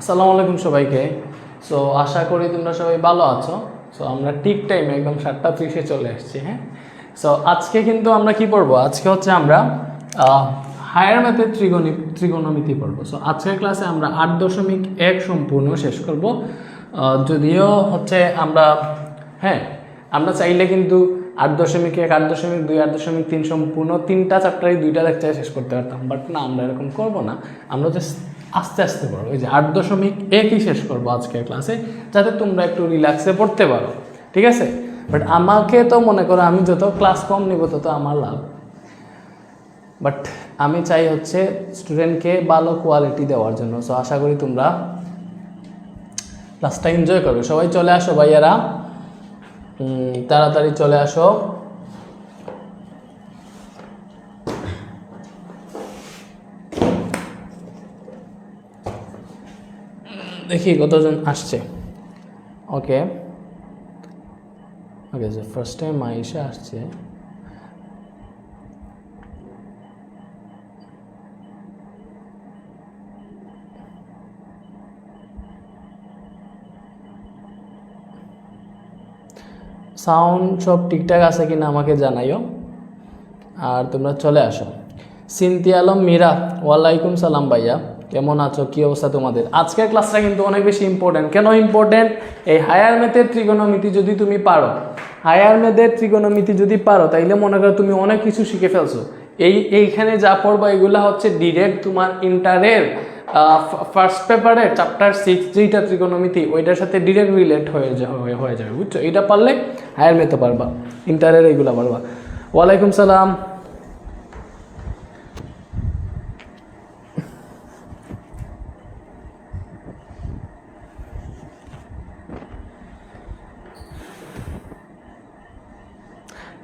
আসসালামু আলাইকুম সবাইকে। সো আশা করি তোমরা সবাই ভালো আছো। সো আমরা ঠিক টাইমে একদম 7:30-এ চলে এসেছি। হ্যাঁ, সো আজকে কিন্তু আমরা কি পড়বো? আজকে হচ্ছে আমরা হায়ার ম্যাথের ত্রিগোণমিতি পড়বো। সো আজকের ক্লাসে আমরা 8.1 সম্পূর্ণ শেষ করব। যদিও হচ্ছে আমরা চাইলে কিন্তু 8.1, 8.2, 8.3 সম্পূর্ণ 3টা চ্যাপ্টারই 2টা লেকচারে শেষ করতে পারতাম, বাট না, আমরা এরকম করবো না। আমরা জাস্ট আস্তে আস্তে পড়বো। এই যে 8.1ই শেষ করবো আজকের ক্লাসে, যাতে তোমরা একটু রিল্যাক্সে পড়তে পারো, ঠিক আছে? বাট আমাকে তো মনে করো, আমি যত ক্লাস কম নিব তত আমার লাভ। বাট আমি চাই হচ্ছে স্টুডেন্টকে ভালো কোয়ালিটি দেওয়ার জন্য। সো আশা করি তোমরা ক্লাসটা এনজয় করবে। সবাই চলে আসো ভাইয়ারা, তাড়াতাড়ি চলে আসো। দেখি কতজন আসছে। ওকে ওকে, যে ফার্স্ট টাইম মাইশা আসছে। সাউন্ড সব ঠিকঠাক আছে কিনা আমাকে জানাইও, আর তোমরা চলে আসো। সিনথিয়া আলম মীরা, ওয়ালাইকুম সালাম ভাইয়া, কেমন আছো? কি অবস্থা তোমাদের? আজকের ক্লাসটা কিন্তু অনেক বেশি ইম্পর্টেন্ট। কেন ইম্পর্টেন্ট? এই হায়ার ম্যাথের ত্রিগোণমিতি যদি তুমি পারো, তাইলে মনে করো তুমি অনেক কিছু শিখে ফেলছো। এইখানে যা পড়বা এগুলা হচ্ছে ডিরেক্ট তোমার ইন্টারের ফার্স্ট পেপারের চ্যাপ্টার 6 যেটা ত্রিগোণমিতি, ওইটার সাথে ডিরেক্ট রিলেট হয়ে যাবে, বুঝছো? এটা পারলে হায়ার ম্যাথও পারবা, ইন্টারের এইগুলা পারবা। ওয়ালাইকুম সালাম।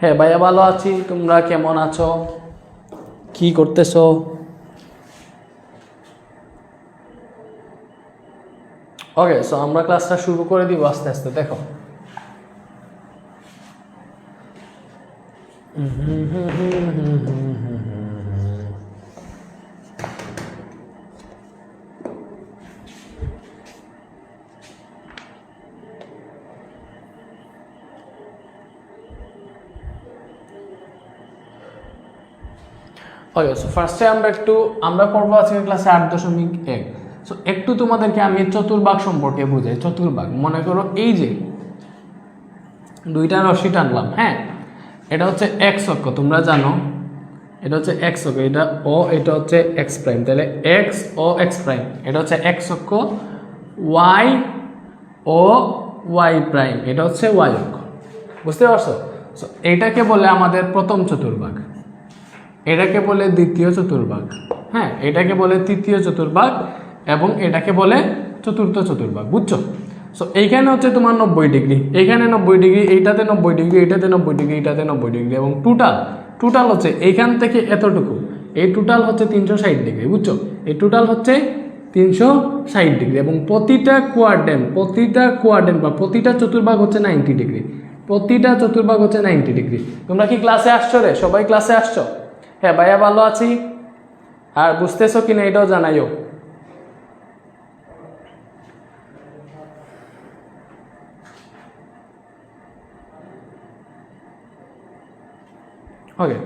হ্যাঁ ভাইয়া, ভালো আছি। তোমরা কেমন আছো? কি করতেছো? ওকে, সো আমরা ক্লাসটা শুরু করে দিব আস্তে আস্তে। দেখো, ওকে, সো ফার্স্টে আমরা পড়বো আজকে ক্লাসে 8.1। সো একটু তোমাদেরকে আমি চতুর্ভাগ সম্পর্কে বুঝাই। চতুর্ভাগ, মনে করো এই যে দুইটা রশি টানলাম, হ্যাঁ, এটা হচ্ছে এক্স অক্ষ, তোমরা জানো এটা হচ্ছে এক্স অক্ষ, এটা হচ্ছে এক্স প্রাইম। তাহলে এক্স ও এক্স প্রাইম, এটা হচ্ছে এক্স অক্ষ। ওয়াই ও ওয়াই প্রাইম, এটা হচ্ছে ওয়াই অক্ষ। বুঝতে পারছো? সো এইটাকে বলে আমাদের প্রথম চতুর্ভাগ, এটাকে বলে দ্বিতীয় চতুর্ভাগ, হ্যাঁ, এটাকে বলে তৃতীয় চতুর্ভাগ, এবং এটাকে বলে চতুর্থ চতুর্ভাগ। বুঝছো? সো এইখানে হচ্ছে তোমার 90 ডিগ্রি, এইখানে 90 ডিগ্রি, এইটাতে 90 ডিগ্রি, এইটাতে 90 ডিগ্রি, এইটাতে 90 ডিগ্রি, এবং টোটাল হচ্ছে এইখান থেকে এতটুকু, এই টোটাল হচ্ছে 360 ডিগ্রি। বুঝছো? এই টোটাল হচ্ছে 360 ডিগ্রি, এবং প্রতিটা কোয়াড্রেন্ট বা প্রতিটা চতুর্ভাগ হচ্ছে 90 ডিগ্রি। প্রতিটা চতুর্ভাগ হচ্ছে 90 ডিগ্রি। তোমরা কি ক্লাসে আসছো রে? সবাই ক্লাসে আসছো? হ্যাঁ ভাইয়া, ভালো আছি। আর বুঝতেছো কিনা এটাও জানাইও। ওকে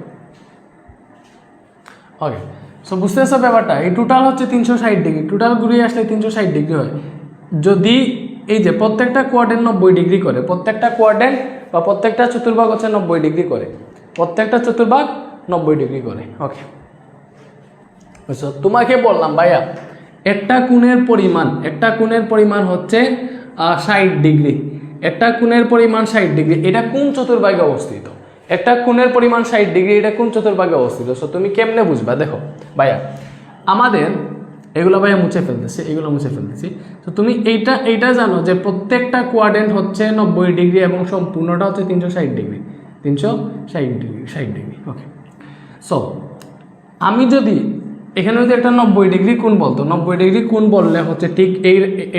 ওকে, সো বুঝতেছো ব্যাপারটা? এই টোটাল হচ্ছে 360 ডিগ্রি, টোটাল ঘুরিয়ে আসলে 360 ডিগ্রি হয়। যদি এই যে প্রত্যেকটা কোয়াড্রেন্ট 90 ডিগ্রি করে, প্রত্যেকটা কোয়াড্রেন্ট বা প্রত্যেকটা চতুর্ভাগ হচ্ছে 90 ডিগ্রি করে, প্রত্যেকটা চতুর্ভাগ 90 ডিগ্রি করে। ওকে, বুঝছো? তোমাকে বললাম ভাইয়া, একটা কোণের পরিমাণ হচ্ছে 60 ডিগ্রি, একটা কোণের পরিমাণ 60 ডিগ্রি। এটা কোন চতুর্ভাগে অবস্থিত? একটা কোণের পরিমাণ 60 ডিগ্রি, এটা কোন চতুর্ভাগে অবস্থিত? সো তুমি কেমনে বুঝবা? দেখো ভাইয়া, আমাদের এগুলো ভাইয়া মুছে ফেলতেছি। তো তুমি এইটা জানো যে প্রত্যেকটা কোয়াড্রেন্ট হচ্ছে 90 ডিগ্রি, এবং সম্পূর্ণটা হচ্ছে 360 ডিগ্রি। ওকে, সো আমি যদি এখানে যদি একটা 90 ডিগ্রি কোণ বলতো, 90 ডিগ্রি কোণ বললে হচ্ছে ঠিক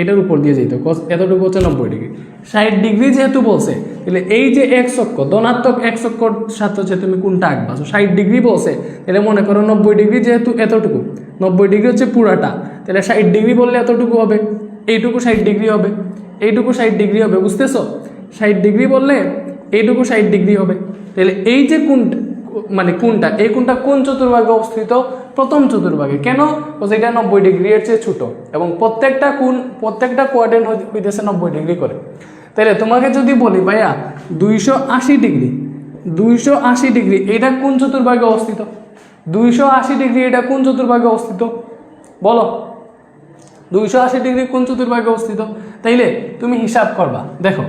এটার উপর দিয়ে যেত, এতটুকু হচ্ছে 90 ডিগ্রি। 60 ডিগ্রি যেহেতু বলছে, তাহলে এই যে এক্স অক্ষ, ধনাত্মক এক্স অক্ষর সাথে হচ্ছে তুমি কোনটা আঁকবা? 60 ডিগ্রি বলছে, তাহলে মনে করো 90 ডিগ্রি যেহেতু এতটুকু, 90 ডিগ্রি হচ্ছে পুরাটা, তাহলে 60 ডিগ্রি বললে এতটুকু হবে। এইটুকু 60 ডিগ্রি হবে, এইটুকু 60 ডিগ্রি হবে, বুঝতেছো? 60 ডিগ্রি বললে এইটুকু 60 ডিগ্রি হবে। তাহলে এই যে কোণটা, মানে কোণটা, এই কোণটা কোন চতুর্ভাগে অবস্থিত? প্রথম চতুর্ভাগে। কেন? এটা 90 ডিগ্রি এর চেয়ে ছোট এবং প্রত্যেকটা কোণ, প্রত্যেকটা কোয়াড্রেন্ট হইতেছে 90 ডিগ্রি করে। তাহলে তোমাকে যদি বলি ভাইয়া 280 ডিগ্রি, 280 ডিগ্রি এটা কোন চতুর্ভাগে অবস্থিত? 280 ডিগ্রি এটা কোন চতুর্ভাগে অবস্থিত বলো? 280 ডিগ্রি কোন চতুর্ভাগে অবস্থিত? তাইলে তুমি হিসাব করবা, দেখো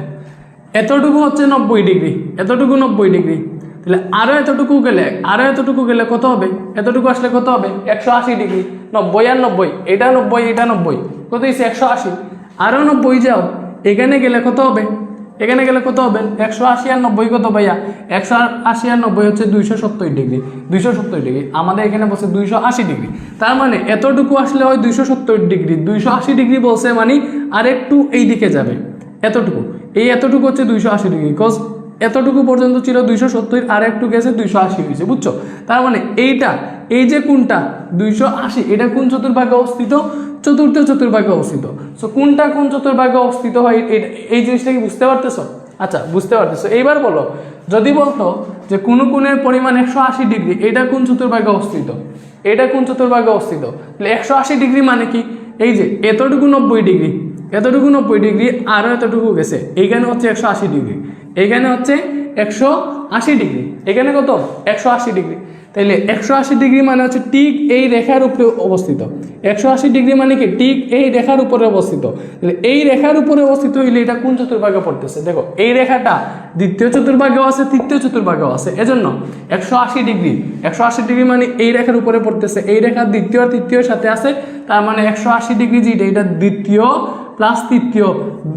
এতটুকু হচ্ছে 90 ডিগ্রি, এতটুকু 90 ডিগ্রি, তাহলে আরো এতটুকু গেলে, আরো এতটুকু গেলে কত হবে? এতটুকু আসলে কত হবে? 180 ডিগ্রি। 90 আর 90, এটা 90, এটা 90, কত হয়েছে? 180। আরো 90 যাও, এখানে গেলে কত হবে? এখানে গেলে কত হবে? 180 আর 90 কত ভাইয়া? 180 আর 90 হচ্ছে 270 ডিগ্রি। 270 ডিগ্রি, আমাদের এখানে বলছে 280 ডিগ্রি। তার মানে এতটুকু আসলে হয় 270 ডিগ্রি। 280 ডিগ্রি বলছে মানে আরেকটু এই দিকে যাবে, এতটুকু, এই এতটুকু হচ্ছে 280 ডিগ্রি। বিকজ এতটুকু পর্যন্ত ছিল 270, আর একটু গেছে 280 হয়েছে, বুঝছো? তার মানে এইটা, এই যে কোনটা 280, এটা কোন চতুর্ভাগে অবস্থিত? চতুর্থ চতুর্ভাগে অবস্থিত। সো কোনটা কোন চতুর্ভাগে অবস্থিত হয়, এই জিনিসটা কি বুঝতে পারতেছো? আচ্ছা, বুঝতে পারতেছো। এইবার বলো, যদি বলতো যে কোন কোণের পরিমাণ 180 ডিগ্রি, এটা কোন চতুর্ভাগে অবস্থিত? এটা কোন চতুর্ভাগে অবস্থিত? তাহলে 180 ডিগ্রি মানে কি? এই যে এতটুকু 90 ডিগ্রি, এতটুকু 90 ডিগ্রি, আরও এতটুকু গেছে, এইখানে হচ্ছে 180 ডিগ্রি, এইখানে হচ্ছে 180 ডিগ্রি, এখানে কত? 180 ডিগ্রি। তাইলে 180 ডিগ্রি মানে হচ্ছে ঠিক এই রেখার উপরে অবস্থিত। 180 ডিগ্রি মানে কি? ঠিক এই রেখার উপরে অবস্থিত। তাহলে এই রেখার উপরে অবস্থিত হইলে এটা কোন চতুর্ভাগে পড়তেছে? দেখো এই রেখাটা দ্বিতীয় চতুর্ভাগেও আছে, তৃতীয় চতুর্ভাগেও আছে, এজন্য 180 ডিগ্রি, 180 ডিগ্রি মানে এই রেখার উপরে পড়তেছে, এই রেখার দ্বিতীয় আর তৃতীয় সাথে আছে, তার মানে 180 ডিগ্রি যেটা, এটা দ্বিতীয় প্লাস তৃতীয়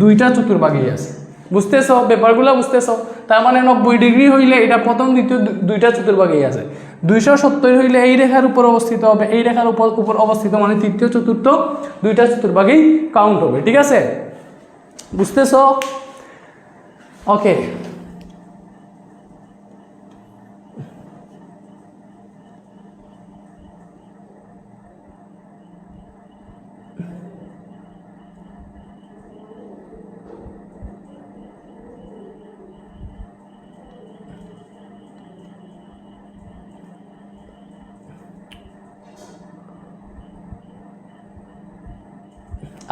দুইটা চতুর্ভাগেই আছে। বুঝতেছো ব্যাপারগুলো? বুঝতেছো? তার মানে 90 ডিগ্রি হইলে এটা প্রথম দ্বিতীয় দুইটা চতুর্ভাগেই আছে। 270 হইলে এই রেখার উপর অবস্থিত হবে, এই রেখার উপর অবস্থিত মানে তৃতীয় চতুর্থ দুইটা চতুর্ভাগেই কাউন্ট হবে। ঠিক আছে? বুঝতেছো? ওকে,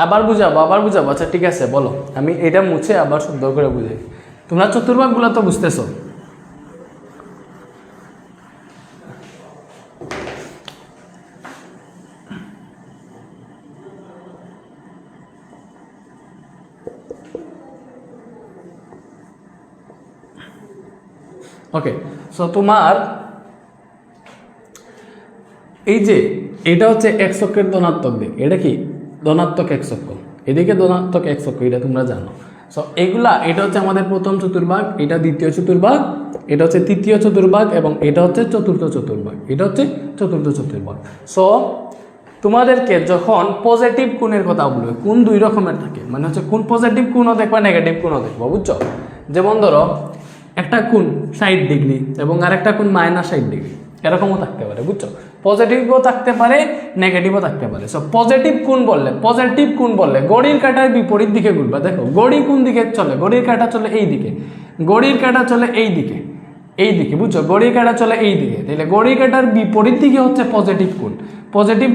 আবার বুঝাবো, আবার বুঝাবো। আচ্ছা ঠিক আছে, বলো, আমি এটা মুছে আবার সুন্দর করে বুঝাই। তোমরা চতুর্ভাগগুলো তো বুঝতেছো। ওকে, সো তোমার এই যে এটা হচ্ছে এক অক্ষের ধনাত্মক দিক, এটা কি ধনাত্মক এক অক্ষ, এদিকে ধনাত্মক এক অক্ষ, এটা তোমরা জানো। সো এগুলা, এটা হচ্ছে আমাদের প্রথম চতুর্ভাগ, এটা দ্বিতীয় চতুর্ভাগ, এটা হচ্ছে তৃতীয় চতুর্ভাগ এবং এটা হচ্ছে চতুর্থ চতুর্ভাগ, এটা হচ্ছে চতুর্থ চতুর্ভাগ। সো তোমাদেরকে যখন পজিটিভ কোণের কথা বলবে, কোণ দুই রকমের থাকে, মানে হচ্ছে কোণ পজিটিভ কোণও দেখবা, নেগেটিভ কোণও দেখবা, বুঝছো? যেমন ধরো একটা কোণ 60 ডিগ্রি এবং আরেকটা কোণ -60 ডিগ্রি, এরকমও থাকতে পারে, বুঝছো? পজিটিভও থাকতে পারে, নেগেটিভও থাকতে পারে। সো পজিটিভ কোণ বললে ঘড়ির কাঁটার বিপরীত দিকে ঘুরবা। দেখো ঘড়ি কোন দিকে চলে? ঘড়ির কাঁটা চলে এই দিকে, ঘড়ির কাঁটা চলে এই দিকে, এই দিকে, বুঝছো? ঘড়ির কাঁটা চলে এই দিকে, তাহলে ঘড়ির কাঁটার বিপরীত দিকে হচ্ছে পজিটিভ কোণ। পজিটিভ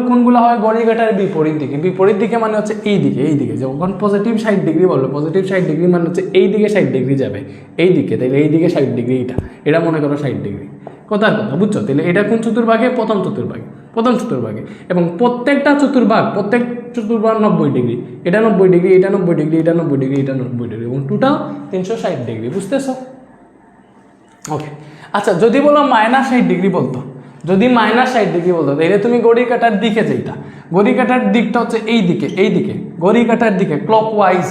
কোণগুলা হয় ঘড়ির কাঁটার বিপরীত দিকে। বিপরীত দিকে মানে হচ্ছে এই দিকে, এই দিকে। যখন পজিটিভ 60 ডিগ্রি বললো, পজিটিভ 60 ডিগ্রি মানে হচ্ছে এই দিকে 60 ডিগ্রি যাবে, এই দিকে, তাহলে এই দিকে 60 ডিগ্রি, এটা মনে করো 60 ডিগ্রি, কথার কথা, বুঝছো? তাহলে এটা কোন চতুর্ভাগে? প্রথম চতুর্ভাগে। এবং প্রত্যেকটা চতুর্ভাগ 90 ডিগ্রি, এটা 90 ডিগ্রি, এটা 90 ডিগ্রি, এটা 90 ডিগ্রি, এটা 90 ডিগ্রি, এবং টোটাল 360 ডিগ্রি। বুঝতেছো? ওকে, আচ্ছা যদি বলো -60 ডিগ্রি বলতো, যদি -60 ডিগ্রি বলতো, তাহলে তুমি ঘড়ির কাঁটার দিকে যেটা, ঘড়ির কাঁটার দিকটা হচ্ছে এই দিকে, এই দিকে, ঘড়ির কাঁটার দিকে ক্লকওয়াইজ,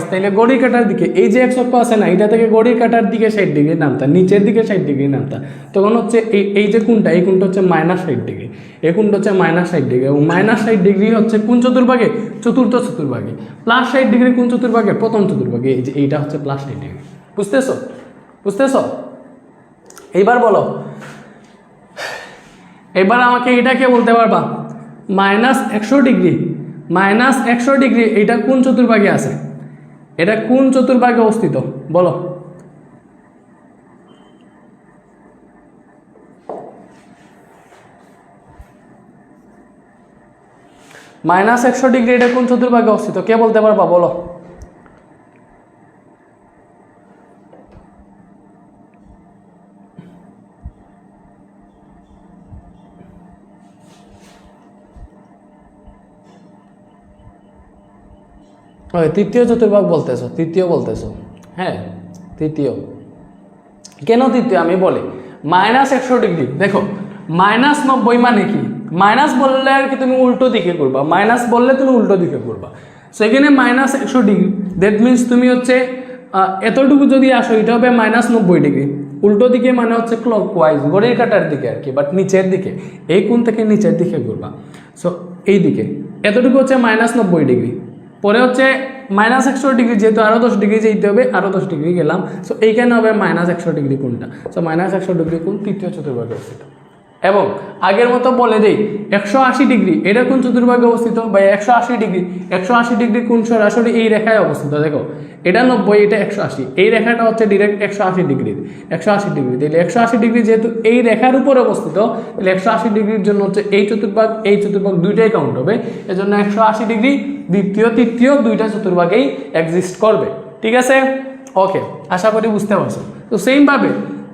তাহলে ঘড়ির কাঁটার দিকে এই যে এক অক্ষ আছে না, এটা থেকে ঘড়ির কাঁটার দিকে 60 ডিগ্রি নামতা, নিচের দিকে 60 ডিগ্রি নামতা, তখন হচ্ছে এই যে কোণটা, এই কোণটা হচ্ছে -60 ডিগ্রি, এই কোণটা হচ্ছে -60 ডিগ্রি, এবং -60 ডিগ্রি হচ্ছে কোন চতুর্ভাগে? চতুর্থ চতুর্ভাগে। +60 ডিগ্রি কোন চতুর্ভাগে? প্রথম চতুর্ভাগে। এই যে এইটা হচ্ছে +60 ডিগ্রি। বুঝতেছো? এইবার বলো, এবার আমাকে এটাকে বলতে পারবা -100 ডিগ্রি, -100 ডিগ্রি এটা কোন চতুর্ভাগে আছে? এটা কোন চতুর্ভাগে অবস্থিত বলো? -100 ডিগ্রি এটা কোন চতুর্ভাগে অবস্থিত? কে বলতে পারবা বলো? তৃতীয় চতুর্ভাগ বলতেছো, তৃতীয় বলতেছো। হ্যাঁ তৃতীয়। কেন তৃতীয় আমি বলি। -100 ডিগ্রি দেখো, -90 মানে কি? মাইনাস বললে আর কি তুমি উল্টো দিকে করবা, মাইনাস বললে তুমি উল্টো দিকে করবা। সেখানে -100 ডিগ্রি, দ্যাট মিনস তুমি হচ্ছে এতটুকু যদি আসো এটা হবে -90 ডিগ্রি। উল্টো দিকে মানে হচ্ছে ক্লকওয়াইজ, ঘড়ির কাঁটার দিকে আর কি, বাট নিচের দিকে, এই কোণ থেকে নিচের দিকে করবা। সো এই দিকে এতটুকু হচ্ছে -90 ডিগ্রি। পরে হচ্ছে -100 ডিগ্রি, যেহেতু আরও 10 ডিগ্রি যেতে হবে, আরও 10 ডিগ্রি গেলাম। সো এইখানে হবে -100 ডিগ্রি কোণটা। সো -100 ডিগ্রি কোণ তৃতীয় চতুর্ভাগে অবস্থিত। এবং আগের মতো বলে দেই 180 ডিগ্রি এটা কোন চতুর্ভাগে অবস্থিত? বা 180 ডিগ্রি, 180 ডিগ্রি কোণ সরাসরি এই রেখায় অবস্থিত। দেখো এটা 90, এটা 180, এই রেখাটা হচ্ছে ডিরেক্ট 180 ডিগ্রি, 180 ডিগ্রি। তাহলে 180 ডিগ্রি যেহেতু এই রেখার উপর অবস্থিত, তাহলে 180 ডিগ্রির জন্য হচ্ছে এই চতুর্ভাগ দুইটাই কাউন্ট হবে। এজন্য 180 ডিগ্রি দ্বিতীয় তৃতীয় দুইটা চতুর্ভাগেই এক্সিস্ট করবে। ঠিক আছে, ওকে, আশা করি বুঝতে পারছো। তো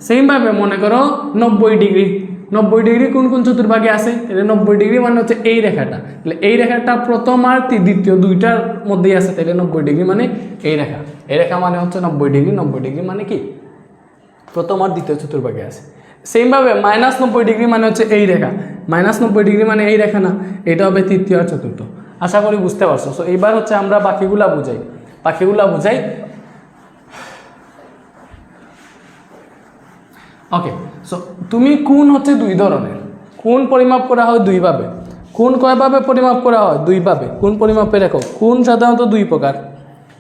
সেমভাবে মনে করো 90 ডিগ্রি, 90 ডিগ্রি কোন কোন চতুর্ভাগে আছে? তাহলে 90 ডিগ্রি মানে হচ্ছে এই রেখাটা, তাহলে এই রেখাটা প্রথম আর দ্বিতীয় দুইটার মধ্যেই আছে। তাহলে 90 ডিগ্রি মানে এই রেখা, এই রেখা মানে হচ্ছে 90 ডিগ্রি। 90 ডিগ্রি মানে কি? প্রথম আর দ্বিতীয় চতুর্ভাগে আছে। সেমভাবে -90 ডিগ্রি মানে হচ্ছে এই রেখা, -90 ডিগ্রি মানে এই রেখা না, এটা হবে তৃতীয় আর চতুর্থ। আশা করি বুঝতে পারছো। সো এইবার হচ্ছে আমরা বাকিগুলা বুঝাই। ওকে, সো তুমি কোণ হচ্ছে দুই ধরনের, কোণ পরিমাপ করা হয় দুইভাবে। কোণ কয়ভাবে পরিমাপ করা হয়? দুইভাবে। কোণ পরিমাপের একক, কোণ সাধারণত দুই প্রকার।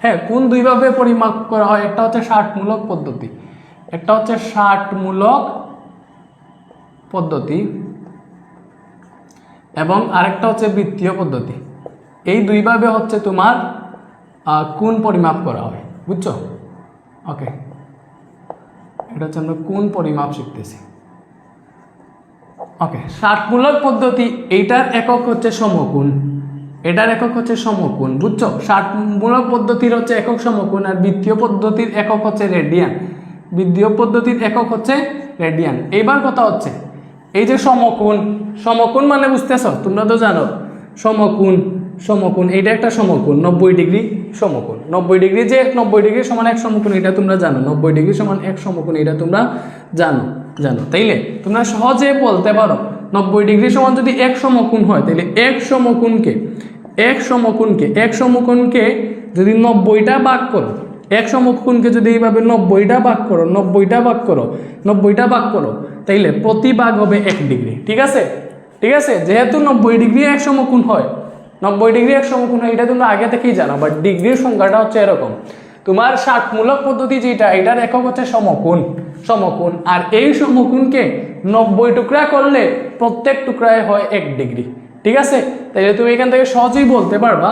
হ্যাঁ, কোণ দুইভাবে পরিমাপ করা হয়। একটা হচ্ছে ষাটমূলক পদ্ধতি, এবং আরেকটা হচ্ছে বৃত্তীয় পদ্ধতি। এই দুইভাবে হচ্ছে তোমার কোণ পরিমাপ করা হয়, বুঝছো? ওকে, এটা হচ্ছে আমরা কোণ পরিমাপ শিখতেছি। ওকে, ষাটমূলক পদ্ধতি, এইটার একক হচ্ছে সমকোণ, বুঝছো? ষাটমূলক পদ্ধতির হচ্ছে একক সমকোণ, আর বৃত্তীয় পদ্ধতির একক হচ্ছে রেডিয়ান। এইবার কথা হচ্ছে এই যে সমকোণ মানে বুঝতেছ? তোমরা তো জানো সমকোণ এটা একটা সমকোণ, 90 ডিগ্রি সমকোণ। 90 ডিগ্রি যে 90 ডিগ্রি সমান এক সমকোণ, এটা তোমরা জানো। 90 ডিগ্রি সমান এক সমকোণ, এটা তোমরা জানো। তাইলে তোমরা সহজে বলতে পারো 90 ডিগ্রি সমান যদি এক সমকোণ হয়, তাহলে এক সমকোণকে যদি 90টা ভাগ করো, এক সমকোণকে যদি এইভাবে 90টা ভাগ করো, তাইলে প্রতি ভাগ হবে 1 ডিগ্রি। ঠিক আছে, যেহেতু 90 ডিগ্রি এক সমকোণ হয়, এটা তোমরা আগে থেকেই জানো। বাট ডিগ্রির সংখ্যাটা হচ্ছে এরকম। তোমার ষাটমূলক পদ্ধতি যেটা, এটার একক হচ্ছে সমকোণ, আর এই সমকোণকে 90 টুকরা করলে প্রত্যেক টুকরায় হয় 1 ডিগ্রি। ঠিক আছে, তাহলে তুমি এখান থেকে সহজেই বলতে পারবা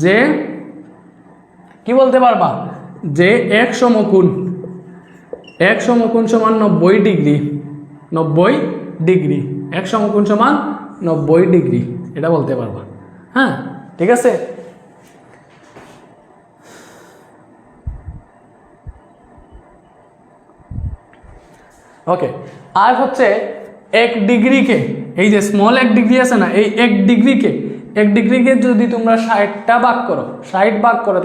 যে এক সমকোণ সমান 90 ডিগ্রি, এক সমকোণ সমান 90 ডিগ্রি, এটা বলতে পারবা। হ্যাঁ, ঠিক আছে। ওকে, আর হচ্ছে 1 ডিগ্রিকে, এই যে স্মল 1 ডিগ্রি আছে না, এই 1 ডিগ্রিকে যদি তোমরা 60টা ভাগ করো,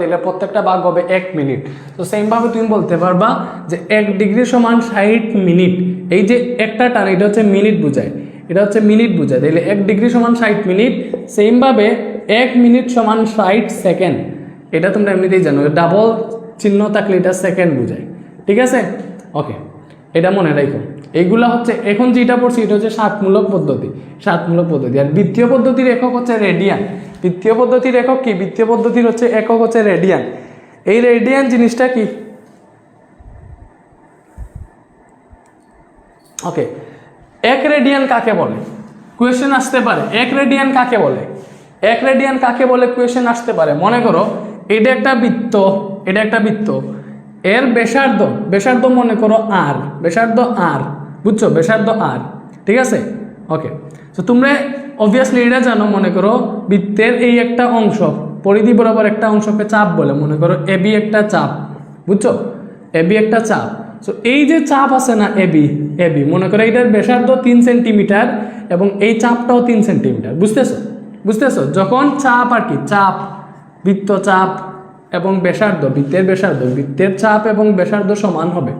তাহলে প্রত্যেকটা ভাগ হবে 1 মিনিট। তো সেমভাবে তুমি বলতে পারবা যে 1 ডিগ্রি সমান 60 মিনিট। এই যে একটা টান, এটা হচ্ছে মিনিট বোঝায়, তাহলে 1 ডিগ্রি সমান 60 মিনিট। সেমভাবে 1 মিনিট সমান 60 সেকেন্ড, এটা তোমরা এমনিতেই জানো, ডাবল চিহ্ন থাকলে এটা সেকেন্ড বোঝায়। ঠিক আছে, ওকে, এটা মনে রাখো। এইগুলা হচ্ছে এখন যেটা পড়ছি, এটা হচ্ছে ষাটমূলক পদ্ধতি। আর বৃত্তীয় পদ্ধতির একক হচ্ছে রেডিয়ান। বৃত্তীয় পদ্ধতির একক কি? বৃত্তীয় পদ্ধতির হচ্ছে একক হচ্ছে রেডিয়ান। এই রেডিয়ান জিনিসটা কি? ওকে, 1 রেডিয়ান কাকে বলে? কোয়েশ্চেন আসতে পারে 1 রেডিয়ান কাকে বলে, 1 রেডিয়ান কাকে বলে কোয়েশ্চেন আসতে পারে। মনে করো এটা একটা বৃত্ত, এটা একটা বৃত্ত, এর ব্যাসার্ধ মনে করো আর, ব্যাসার্ধ আর, বুঝছো, ব্যাসার্ধ আর, ঠিক আছে। ওকে, তো তোমরা অবভিয়াসলি এটা জানো, মনে করো বৃত্তের এই একটা অংশ, পরিধি বরাবর একটা অংশকে চাপ বলে, মনে করো এবি একটা চাপ, বুঝছো, এবি একটা চাপ। সো এই যে চাপ আছে না এবি মনে করো এটার ব্যাসার্ধ 3 সেন্টিমিটার এবং এই চাপটাও 3 সেন্টিমিটার, বুঝতেছো। যখন চাপ আর কি, চাপ, বৃত্তচাপ এবং ব্যাসার্ধ, বৃত্তের চাপ এবং ব্যাসার্ধ সমান হবে,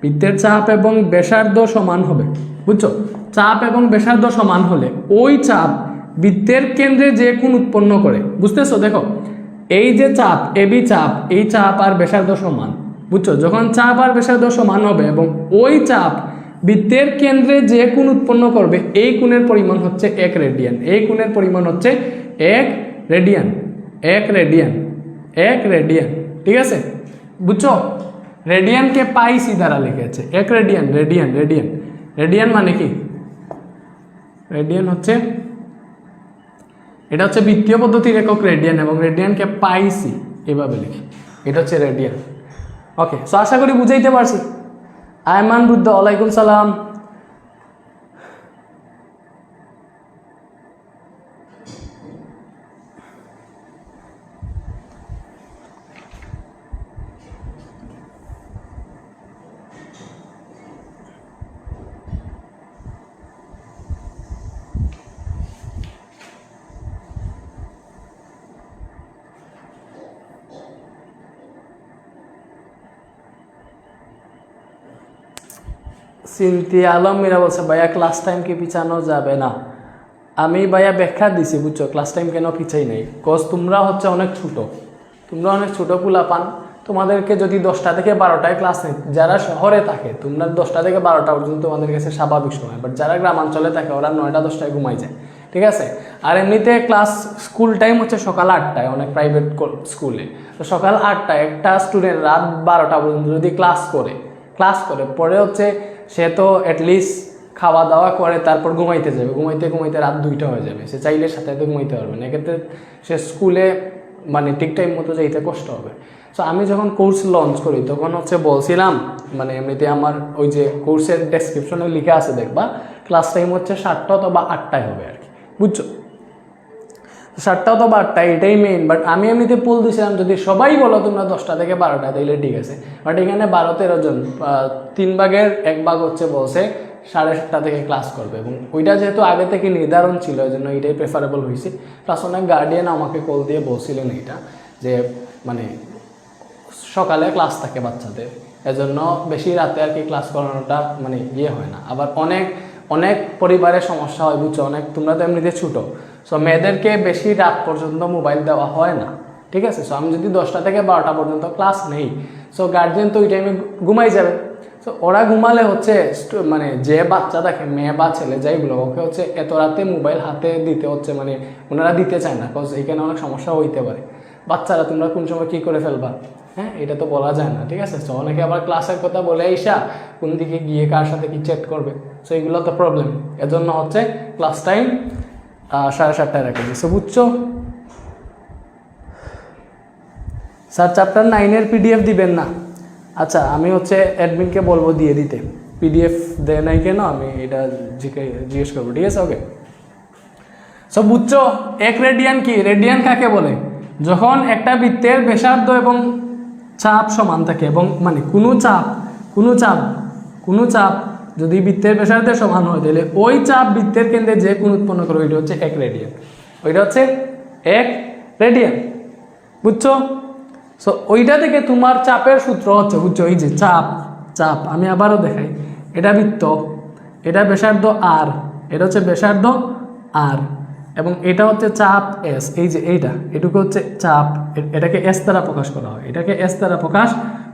বৃত্তের চাপ এবং ব্যাসার্ধ সমান হবে, বুঝছো। চাপ এবং ব্যাসার্ধ সমান হলে ওই চাপ বৃত্তের কেন্দ্রে যে কোণ উৎপন্ন করে, বুঝতেছো। দেখো এই যে চাপ এবি চাপ, এই চাপ আর ব্যাসার্ধ সমান, বুঝছো। যখন চাপ আর ব্যাসার্ধ সমান হবে এবং ওই চাপ বৃত্তের কেন্দ্রে যে কোণ উৎপন্ন করবে, এই কোণের পরিমাণ হচ্ছে 1 রেডিয়ান, এই কোণের পরিমাণ হচ্ছে 1 রেডিয়ান, 1 রেডিয়ান, 1 রেডিয়ান, ঠিক আছে, বুঝছো। রেডিয়ানকে পাই সি দ্বারা লিখেছে 1 রেডিয়ান, রেডিয়ান মানে কি, রেডিয়ান হচ্ছে, এটা হচ্ছে বৃত্তীয় পদ্ধতির একক রেডিয়ান এবং রেডিয়ানকে পাই সি এভাবে লিখি, এটা হচ্ছে রেডিয়ান। ওকে, সো আশা করি বুঝাইতে পারছি। আয়মান বুদ্ধ, ওয়ালাইকুম সালাম। সিনথিয়া আলম মীরা বলছে ভাইয়া ক্লাস টাইম কি পিছানো যাবে না। আমি ভাইয়া ব্যাখ্যা দিছি, বুঝছো, ক্লাস টাইম কেন পিছাই নাই, কজ তোমরা হচ্ছে অনেক ছোটো পুলা পান, তোমাদেরকে যদি 10টা থেকে 12টায় ক্লাস নেই, যারা শহরে থাকে তোমরা 10টা থেকে 12টা পর্যন্ত তোমাদের কাছে স্বাভাবিক সময়, বাট যারা গ্রামাঞ্চলে থাকে ওরা 9টা 10টায় ঘুমাই যায়, ঠিক আছে। আর এমনিতে স্কুল টাইম হচ্ছে সকাল 8টায় অনেক প্রাইভেট স্কুলে, তো সকাল 8টায় একটা স্টুডেন্ট রাত 12টা পর্যন্ত যদি ক্লাস করে পরে হচ্ছে সে তো অ্যাটলিস্ট খাওয়া দাওয়া করে তারপর ঘুমাইতে যাবে, ঘুমাইতে রাত 2টা হয়ে যাবে, সে চাইলে সাথে ঘুমাইতে পারবে না, এক্ষেত্রে সে স্কুলে মানে ঠিক টাইম মতো যাইতে কষ্ট হবে। সো আমি যখন কোর্স লঞ্চ করি তখন হচ্ছে বলছিলাম, মানে এমনিতে আমার ওই যে কোর্সের ডেসক্রিপশনে লিখে আছে দেখবা, ক্লাস টাইম হচ্ছে 7টা অথবা 8টায় হবে আর কি, বুঝছো, 7টা অথবা 8টায়, এটাই মেইন। বাট আমি এমনিতে পোল দিয়েছিলাম যদি সবাই বলো তোমরা 10টা থেকে 12টা তাইলে ঠিক আছে, বাট এখানে 12-13 জন, 3 ভাগের 1 ভাগ হচ্ছে বলছে 7:30 থেকে ক্লাস করবে, এবং ওইটা যেহেতু আগে থেকে নির্ধারণ ছিল এই জন্য এটাই প্রেফারেবল হয়েছে। প্লাস অনেক গার্ডিয়ান আমাকে কল দিয়ে বলছিলেন এইটা যে মানে সকালে ক্লাস থাকে বাচ্চাদের, এজন্য বেশি রাতে আর কি ক্লাস করানোটা মানে হয় না। আবার অনেক পরিবারের সমস্যা হয়, বুঝছো, তোমরা তো এমনিতে ছোটো, সো মেয়েদেরকে বেশি রাত পর্যন্ত মোবাইল দেওয়া হয় না, ঠিক আছে। সো আমি যদি 10টা থেকে 12টা পর্যন্ত ক্লাস নেই, সো গার্জিয়ান তো ওই টাইমে ঘুমাই যাবে। সো ওরা ঘুমালে হচ্ছে মানে যে বাচ্চা থাকে, মেয়ে বা ছেলে যাইগুলো, ওকে হচ্ছে এত রাতে মোবাইল হাতে দিতে হচ্ছে, মানে ওনারা দিতে চায় না, বিকজ এখানে অনেক সমস্যা হইতে পারে। বাচ্চারা তোমরা কোন সময় কী করে ফেলবা, হ্যাঁ, এটা তো বলা যায় না, ঠিক আছে। সো অনেকে আবার ক্লাসের কথা বলে আইসা কোন দিকে গিয়ে কার সাথে কি চ্যাট করবে, সো এগুলো তো প্রবলেম। এজন্য হচ্ছে ক্লাস টাইম 7:30টায় রাখে দিচ্ছে, বুঝছো। স্যার চ্যাপ্টার 9-এর PDF দিবেন না? আচ্ছা, আমি হচ্ছে অ্যাডমিনকে বলবো দিয়ে দিতে, PDF দেয় নাই কেন আমি এটা জিজ্ঞেস করবো, ঠিক আছে। ওকে, সো বুঝছো 1 রেডিয়ান কি, রেডিয়ান কাকে বলে, যখন একটা বৃত্তের ব্যাসার্ধ এবং চাপ সমান থাকে, এবং মানে কোনো চাপ যদি বৃত্তের ব্যাসার্ধের সমান হয় তাহলে ওই চাপ বৃত্তের কেন্দ্রে যে কোণ উৎপন্ন করবে ওইটা হচ্ছে 1 রেডিয়ান, ওইটা হচ্ছে 1 রেডিয়ান, বুঝছো। সো ওইটা থেকে তোমার চাপের সূত্র হচ্ছে, বুঝছো, এই যে চাপ আমি আবারও দেখাই, এটা বৃত্ত, এটা ব্যাসার্ধ আর, এটা হচ্ছে ব্যাসার্ধ আর, এবং এটা হচ্ছে চাপ এস, এই যে এটুকু হচ্ছে চাপ, এটাকে এস দ্বারা প্রকাশ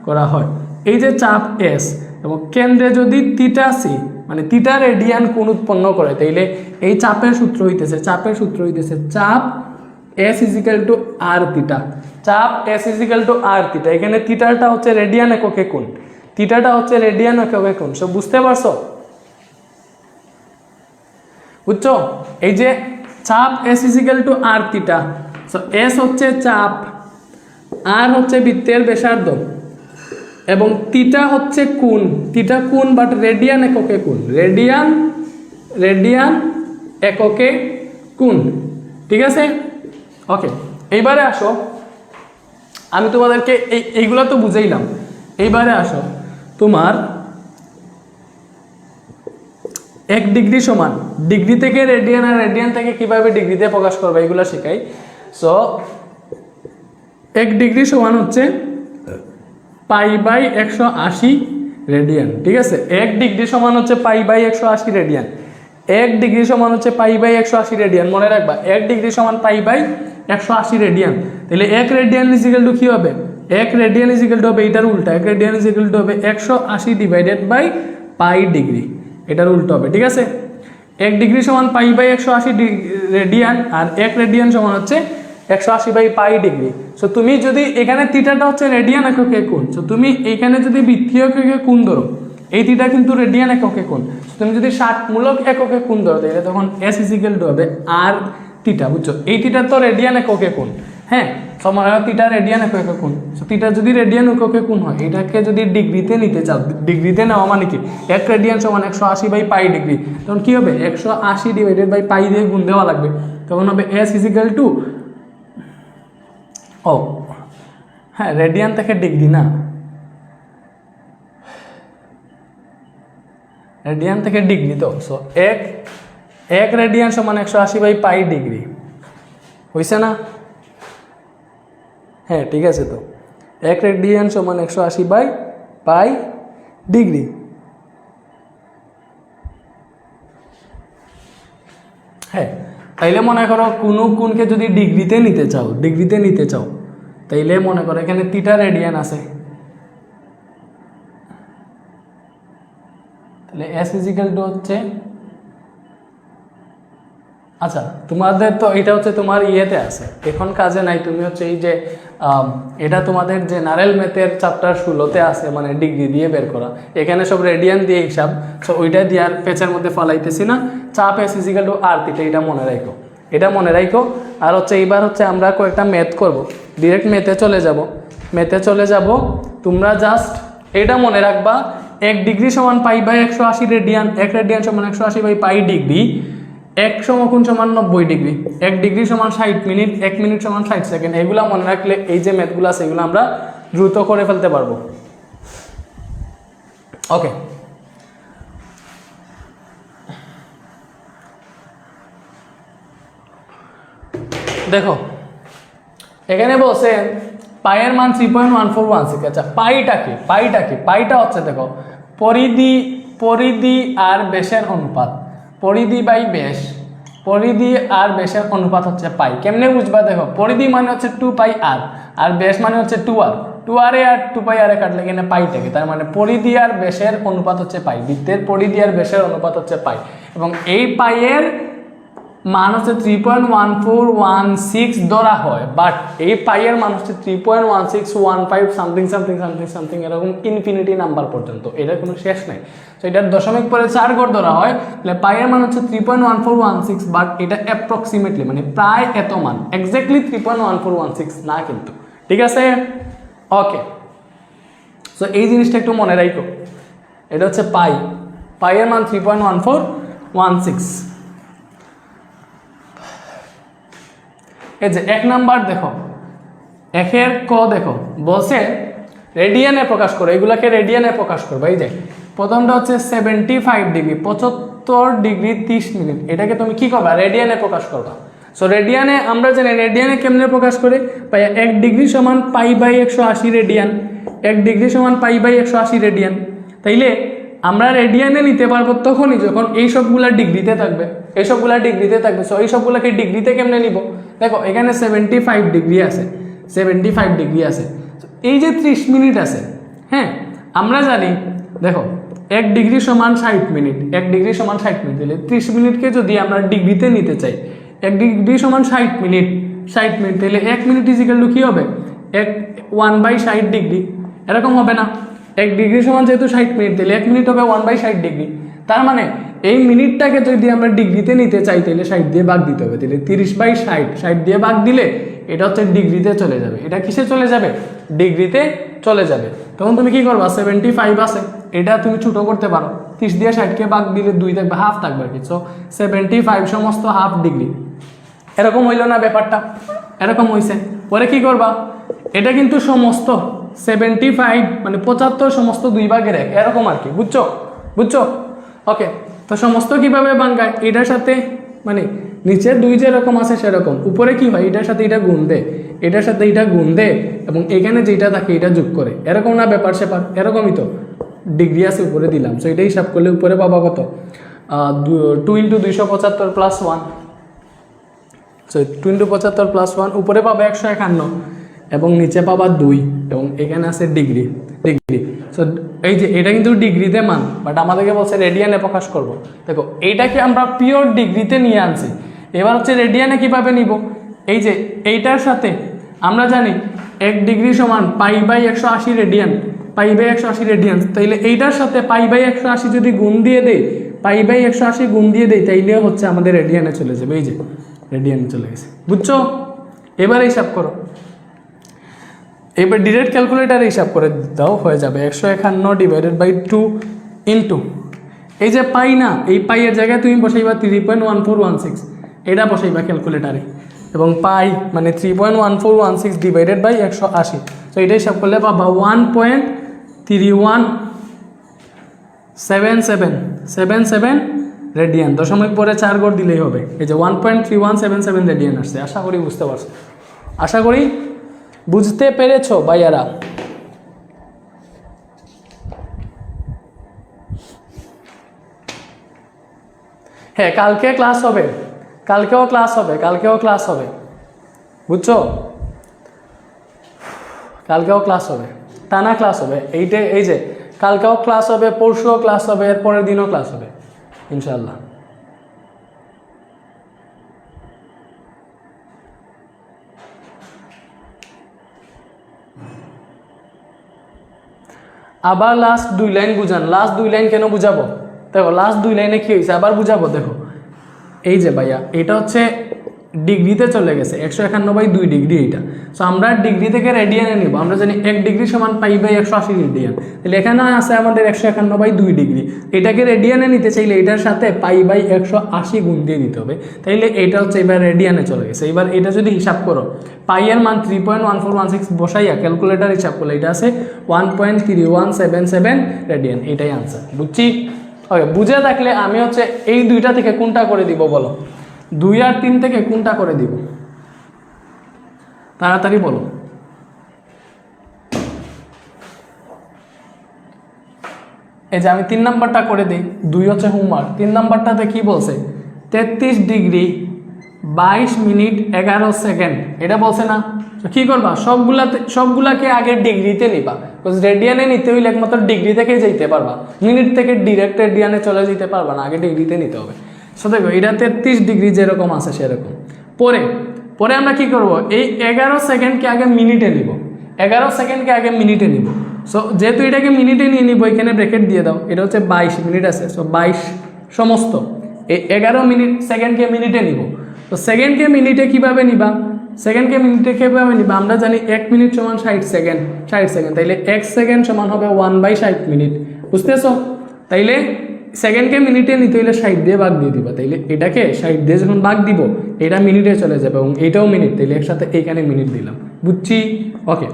করা হয়, এই যে চাপ এস, এবং কেন্দ্রে যদি থিটা সি মানে থিটা রেডিয়ান কোণ উৎপন্ন করে তাইলে এই চাপের সূত্র হইতেছে চাপ এস ইজিক্যাল টু আর থিটা, এখানে থিটাটা হচ্ছে রেডিয়ান এককে কোণ, সব বুঝতে পারছো। বুঝছো? এই যে চাপ S ইজিক্যাল টু আর থিটা, সো S হচ্ছে চাপ, আর হচ্ছে বৃত্তের ব্যাসার্ধ, এবং থিটা হচ্ছে কোণ, থিটা কোণ বাট রেডিয়ান এককে কোণ, রেডিয়ান এককে কোণ। ঠিক আছে, ওকে। এইবারে আসো, আমি তোমাদেরকে এইগুলো তো বুঝাইলাম। এইবারে আসো, তোমার 1 ডিগ্রি সমান, ডিগ্রি থেকে রেডিয়ান আর রেডিয়ান থেকে কিভাবে ডিগ্রিতে প্রকাশ করবে এগুলো শেখাই। সো 1 ডিগ্রি সমান হচ্ছে π/180 রেডিয়ান। ঠিক আছে, 1 ডিগ্রি সমান হচ্ছে π/180 রেডিয়ান। 1 ডিগ্রি সমান হচ্ছে π/180 রেডিয়ান, মনে রাখবা 1 ডিগ্রি সমান π/180 রেডিয়ান। তাহলে 1 রেডিয়ান ইজিক্যাল টু কি হবে? 1 রেডিয়ান ইজিক্যাল টু হবে এটার উল্টা, 1 রেডিয়ান ইজিক্যাল টু হবে 180 ডিভাইডেড বাই পাই ডিগ্রি, এটার উল্টো হবে। ঠিক আছে, 1 ডিগ্রি সমান π/180 রেডিয়ান, আর 1 রেডিয়ান সমান হচ্ছে 180/পাই ডিগ্রি। সো তুমি যদি এখানে থিটাটা হচ্ছে রেডিয়ান এককে কোণ, সো তুমি এখানে যদি বৃত্তীয় এককে কোণ ধরো, এই থিটা কিন্তু রেডিয়ান এককে কোণ, তুমি যদি ষাটমূলক এককে কোণ ধরো তাহলে তখন S ইজিক্যাল টু হবে আর থিটা। বুঝছো, এই থিটা তো রেডিয়ান এককে কোণ, হ্যাঁ, সমান হয় থিটা রেডিয়ান এককে কোণ। সো থিটা যদি রেডিয়ান এককে কোণ হয়, এটাকে যদি ডিগ্রিতে নিতে চাও, ডিগ্রিতে নেওয়া মানে কি 1 রেডিয়ান সমান 180/পাই ডিগ্রি, তখন কি হবে 180 ডিভাইডেড বাই পাই দিয়ে গুণ দেওয়া লাগবে, তখন হবে S ইজিক্যাল টু, ও হ্যাঁ রেডিয়ান থেকে ডিগ্রি না, রেডিয়ান থেকে ডিগ্রি তো। সো 1 রেডিয়ান সমান 180/পাই ডিগ্রি হয়েছে না? হ্যাঁ ঠিক আছে, তো 1 রেডিয়ান সমান 180/পাই ডিগ্রি। হ্যাঁ, তাইলে মনে করো কোনো কোণকে যদি ডিগ্রিতে নিতে চাও, তাইলে মনে করো এখানে থিটা রেডিয়ান আছে, তাহলে S ইজিক্যাল টু হচ্ছে, আচ্ছা তোমাদের তো এটা হচ্ছে তোমার ইয়েতে আছে, এখন কাজে নাই, তুমি হচ্ছে এই যে এটা তোমাদের জেনারেল ম্যাথের চ্যাপ্টার 16তে আছে, মানে ডিগ্রি দিয়ে বের করা, এখানে সব রেডিয়ান দিয়ে হিসাব, সো ওইটা দিয়ে আর পেঁচের মধ্যে ফলাইতেছি না। চাপ S ইজিক্যাল টু আর থিটা, এটা মনে রাখো, আর হচ্ছে এইবার হচ্ছে আমরা কয়েকটা ম্যাথ করব, ডিরেক্ট ম্যাথে চলে যাব। তোমরা জাস্ট এটা মনে রাখবা, 1 ডিগ্রি সমান π/180 রেডিয়ান, 1 রেডিয়ান সমান 180/পাই ডিগ্রি, 1 সমকোণ সমান 90 ডিগ্রি, 1 ডিগ্রি সমান 60 মিনিট, 1 মিনিট সমান 60 সেকেন্ড। এগুলা মনে রাখলে এই যে ম্যাথগুলো আছে এগুলো আমরা দ্রুত করে ফেলতে পারবো। ওকে, দেখো এখানে বলছে পাইয়ের মান 3.1416। আচ্ছা পাইটা হচ্ছে দেখো পরিধি আর ব্যাসের অনুপাত, পরিধি বাই ব্যাস, পরিধি আর ব্যাসের অনুপাত হচ্ছে পাই। কেমনে বুঝবা? দেখো পরিধি মানে হচ্ছে 2πr, আর ব্যাস মানে হচ্ছে 2r, 2r আর 2πr কাটলে কিনা পাই থাকে, তার মানে পরিধি আর ব্যাসের অনুপাত হচ্ছে পাই, বৃত্তের পরিধি আর ব্যাসের অনুপাত হচ্ছে পাই, এবং এই পাইয়ের মান হচ্ছে 3.1416 ধরা হয়, বাট এই পাইয়ের মান হচ্ছে 3.1615 সামথিং এরকম ইনফিনিটি নাম্বার পর্যন্ত, এটার কোনো শেষ নেই। তো এটার দশমিক পরে 4 ঘর ধরা হয়, তাহলে পাইয়ের মান হচ্ছে 3.1416, বাট এটা অ্যাপ্রক্সিমেটলি মানে প্রায় এত মান, এক্স্যাক্টলি 3.1416 না কিন্তু। ঠিক আছে, ওকে। সো এই জিনিসটা একটু মনে রাখো, এটা হচ্ছে পাইয়ের মান 3.1416। এই যে 1 নাম্বার দেখো, 1-এর ক দেখো বলছে রেডিয়ানে প্রকাশ করো, এগুলাকে রেডিয়ানে প্রকাশ করবো। এই যে প্রথমটা হচ্ছে 75 ডিগ্রি, 75 ডিগ্রি 30 মিনিট, এটাকে তুমি কি করবা? রেডিয়ানে প্রকাশ করবা। সো রেডিয়ানে আমরা জানি রেডিয়ানে কেমনে প্রকাশ করে, 1 ডিগ্রি সমান π/180 রেডিয়ান, 1 ডিগ্রি সমান π/180 রেডিয়ান। তাইলে আমরা রেডিয়ানে নিতে পারবো তখনই যখন এই সবগুলা ডিগ্রিতে থাকবে, সো এই সবগুলাকে ডিগ্রিতে কেমনে নিব? দেখো এখানে 75 ডিগ্রি আছে, এই যে 30 মিনিট আছে, হ্যাঁ আমরা জানি দেখো 1 ডিগ্রি সমান 60 মিনিট, 1 ডিগ্রি সমান 60 মিনিট, তাহলে 30 মিনিটকে যদি আমরা ডিগ্রিতে নিতে চাই, 1 ডিগ্রি সমান 60 মিনিট, তাহলে 1 মিনিট ইজিক্যাল টু কি হবে? 1/60 ডিগ্রি, এরকম হবে না? 1 ডিগ্রি সমান যেহেতু 60 মিনিট, তাহলে 1 মিনিট হবে 1/60 ডিগ্রি, তার মানে এই মিনিটটাকে যদি আমরা ডিগ্রিতে নিতে চাই তাহলে 60 দিয়ে ভাগ দিতে হবে। তাহলে 30/60, 60 দিয়ে ভাগ দিলে এটা হচ্ছে ডিগ্রিতে চলে যাবে। এটা কিসে চলে যাবে? ডিগ্রিতে চলে যাবে। তখন তুমি কি করবা? 75 আছে, এটা তুমি ছোট করতে পারো। 30 দিয়ে 60কে ভাগ দিলে 2 থাকবে, হাফ থাকবে আর কি। সো 75 সমস্ত হাফ ডিগ্রি। এরকম হইল না ব্যাপারটা? এরকম হইছে। পরে কি করবা? এটা কিন্তু সমস্ত 75 মানে 75 সমস্ত 2 ভাগের 1 এরকম আর কি। বুঝছো? বুঝছো? ওকে। তো সমস্ত কিভাবে ভাঙায়? এটার সাথে মানে নিচের 2 যেরকম আছে সেরকম, উপরে কি হয়? এটার সাথে এটা গুণ দেয়, এটার সাথে এটা গুণ দেয় এবং এখানে যেটা থাকে এটা যোগ করে। এরকম না ব্যাপার স্যাপার? এরকমই তো। ডিগ্রি আছে উপরে দিলাম, সো এটা হিসাব করলে উপরে পাবা কত? 2 × 275 + 1, সো 2 × 75 + 1, উপরে পাবা 151 এবং নিচে পাবা 2 এবং এখানে আছে ডিগ্রি। ডিগ্রি সো এই যে এটা কিন্তু ডিগ্রিতে মান, বাট আমাদেরকে বলছে রেডিয়ানে প্রকাশ করব। দেখো এইটাকে আমরা পিওর ডিগ্রিতে নিয়ে আনছি। এবার হচ্ছে রেডিয়ানে কিভাবে নিব? এই যে এইটার সাথে আমরা জানি 1 ডিগ্রি সমান π/180 রেডিয়ান, π/180 রেডিয়ান। তাইলে এইটার সাথে π/180 যদি গুণ দিয়ে দেই, π/180 গুণ দিয়ে দেই, তাইলে হচ্ছে আমাদের রেডিয়ানে চলে যাবে। এই যে রেডিয়ানে চলে গেছে। বুঝছো? এবার হিসাব করো। এবার ডিরেক্ট ক্যালকুলেটারে হিসাব করে দাও, হয়ে যাবে 151 / 2 ইন্টু এই যে পাই না, এই পাইয়ের জায়গায় তুমি বসাইবা 3.1416, এটা বসাইবা ক্যালকুলেটারে এবং পাই মানে 3.1416 / 180। তো এটা হিসাব করলে পাবা 1.317777 রেডিয়ান। দশমিক পরে 4 গড় দিলেই হবে। এই যে 1.3177 রেডিয়ান আসছে। আশা করি বুঝতে পারছো, আশা করি বুঝতে পেরেছো ভাইয়ারা। হ্যাঁ, কালকে ক্লাস হবে, কালকেও ক্লাস হবে, কালকেও ক্লাস হবে। বুঝছো? কালকেও ক্লাস হবে, টানা ক্লাস হবে। এইটা এই যে কালকেও ক্লাস হবে, পরশুও ক্লাস হবে, এর পরের দিনও ক্লাস হবে ইনশাল্লাহ। আবার লাস্ট 2 লাইন বুঝান। লাস্ট 2 লাইন কেন বুঝাবো? দেখো লাস্ট 2 লাইনে কি হয়েছে আবার বুঝাবো। দেখো এই যে ভাইয়া এটা হচ্ছে ডিগ্রিতে চলে গেছে, 151/2 ডিগ্রি এইটা। সো আমরা ডিগ্রি থেকে রেডিয়ানে নিব। আমরা জানি 1 ডিগ্রি সমান π/180 রেডিয়ান। তাহলে এখানে আছে আমাদের 151/2 ডিগ্রি। এটাকে রেডিয়ানে নিতে চাইলে এটার সাথে π/180 গুণ দিয়ে দিতে হবে। তাইলে এটা হচ্ছে এবার রেডিয়ানে চলে গেছে। এবার এটা যদি হিসাব করো, পাই এর মান 3.1416 বসাইয়া ক্যালকুলেটার হিসাব করলে এটা আছে 1.3177 রেডিয়ান। এটাই আনসার। বুঝছি? ওকে, বুঝে থাকলে আমি হচ্ছে এই দুইটা থেকে কোনটা করে দিব বলো? 2 আর 3 থেকে কোনটা করে দিব? তাড়াতাড়ি বলো। এই যে আমি 3 নাম্বারটা করে দিই। 2 হচ্ছে হোমওয়ার্ক। 3 নাম্বারটাতে কি বলছে? 33 ডিগ্রি 22 মিনিট 11 সেকেন্ড এটা বলছে না? তো কি করবা? সবগুলাকে আগে ডিগ্রিতে নিবা। রেডিয়ানে নিতে হইলে একমাত্র ডিগ্রি থেকেই যেতে পারবা, মিনিট থেকে ডিরেক্ট রেডিয়ানে চলে যেতে পারবা না, আগে ডিগ্রিতে নিতে হবে। সো দেখো এটা 33 ডিগ্রি যেরকম আছে সেরকম। পরে আমরা কি করব? এই 11 সেকেন্ডকে আগে মিনিটে নিব, 11 সেকেন্ডকে আগে মিনিটে নিব। সো যেহেতু এটাকে মিনিটে নিয়ে নিব, এখানে ব্র্যাকেট দিয়ে দাও। এটা হচ্ছে 22 মিনিট আছে। সো 22 সমস্ত এই 11 সেকেন্ডকে মিনিটে নিব। তো সেকেন্ডকে মিনিটে কিভাবে নিবা? সেকেন্ডকে মিনিটে কিভাবে নিবা? আমরা জানি 1 মিনিট সমান 60 সেকেন্ড, 60 সেকেন্ড। তাইলে 1 সেকেন্ড সমান হবে 1/60 মিনিট। বুঝতেছো? তাইলে সেকেন্ডকে মিনিটে নিতে হইলে 60 দিয়ে ভাগ দিয়ে দিবা। তাইলে এটাকে 60 দিয়ে যখন ভাগ দিব, এটা মিনিটে চলে যাবে এবং এটাও মিনিট। তাইলে একসাথে এইখানে মিনিট দিলাম। বুঝছি? ওকে।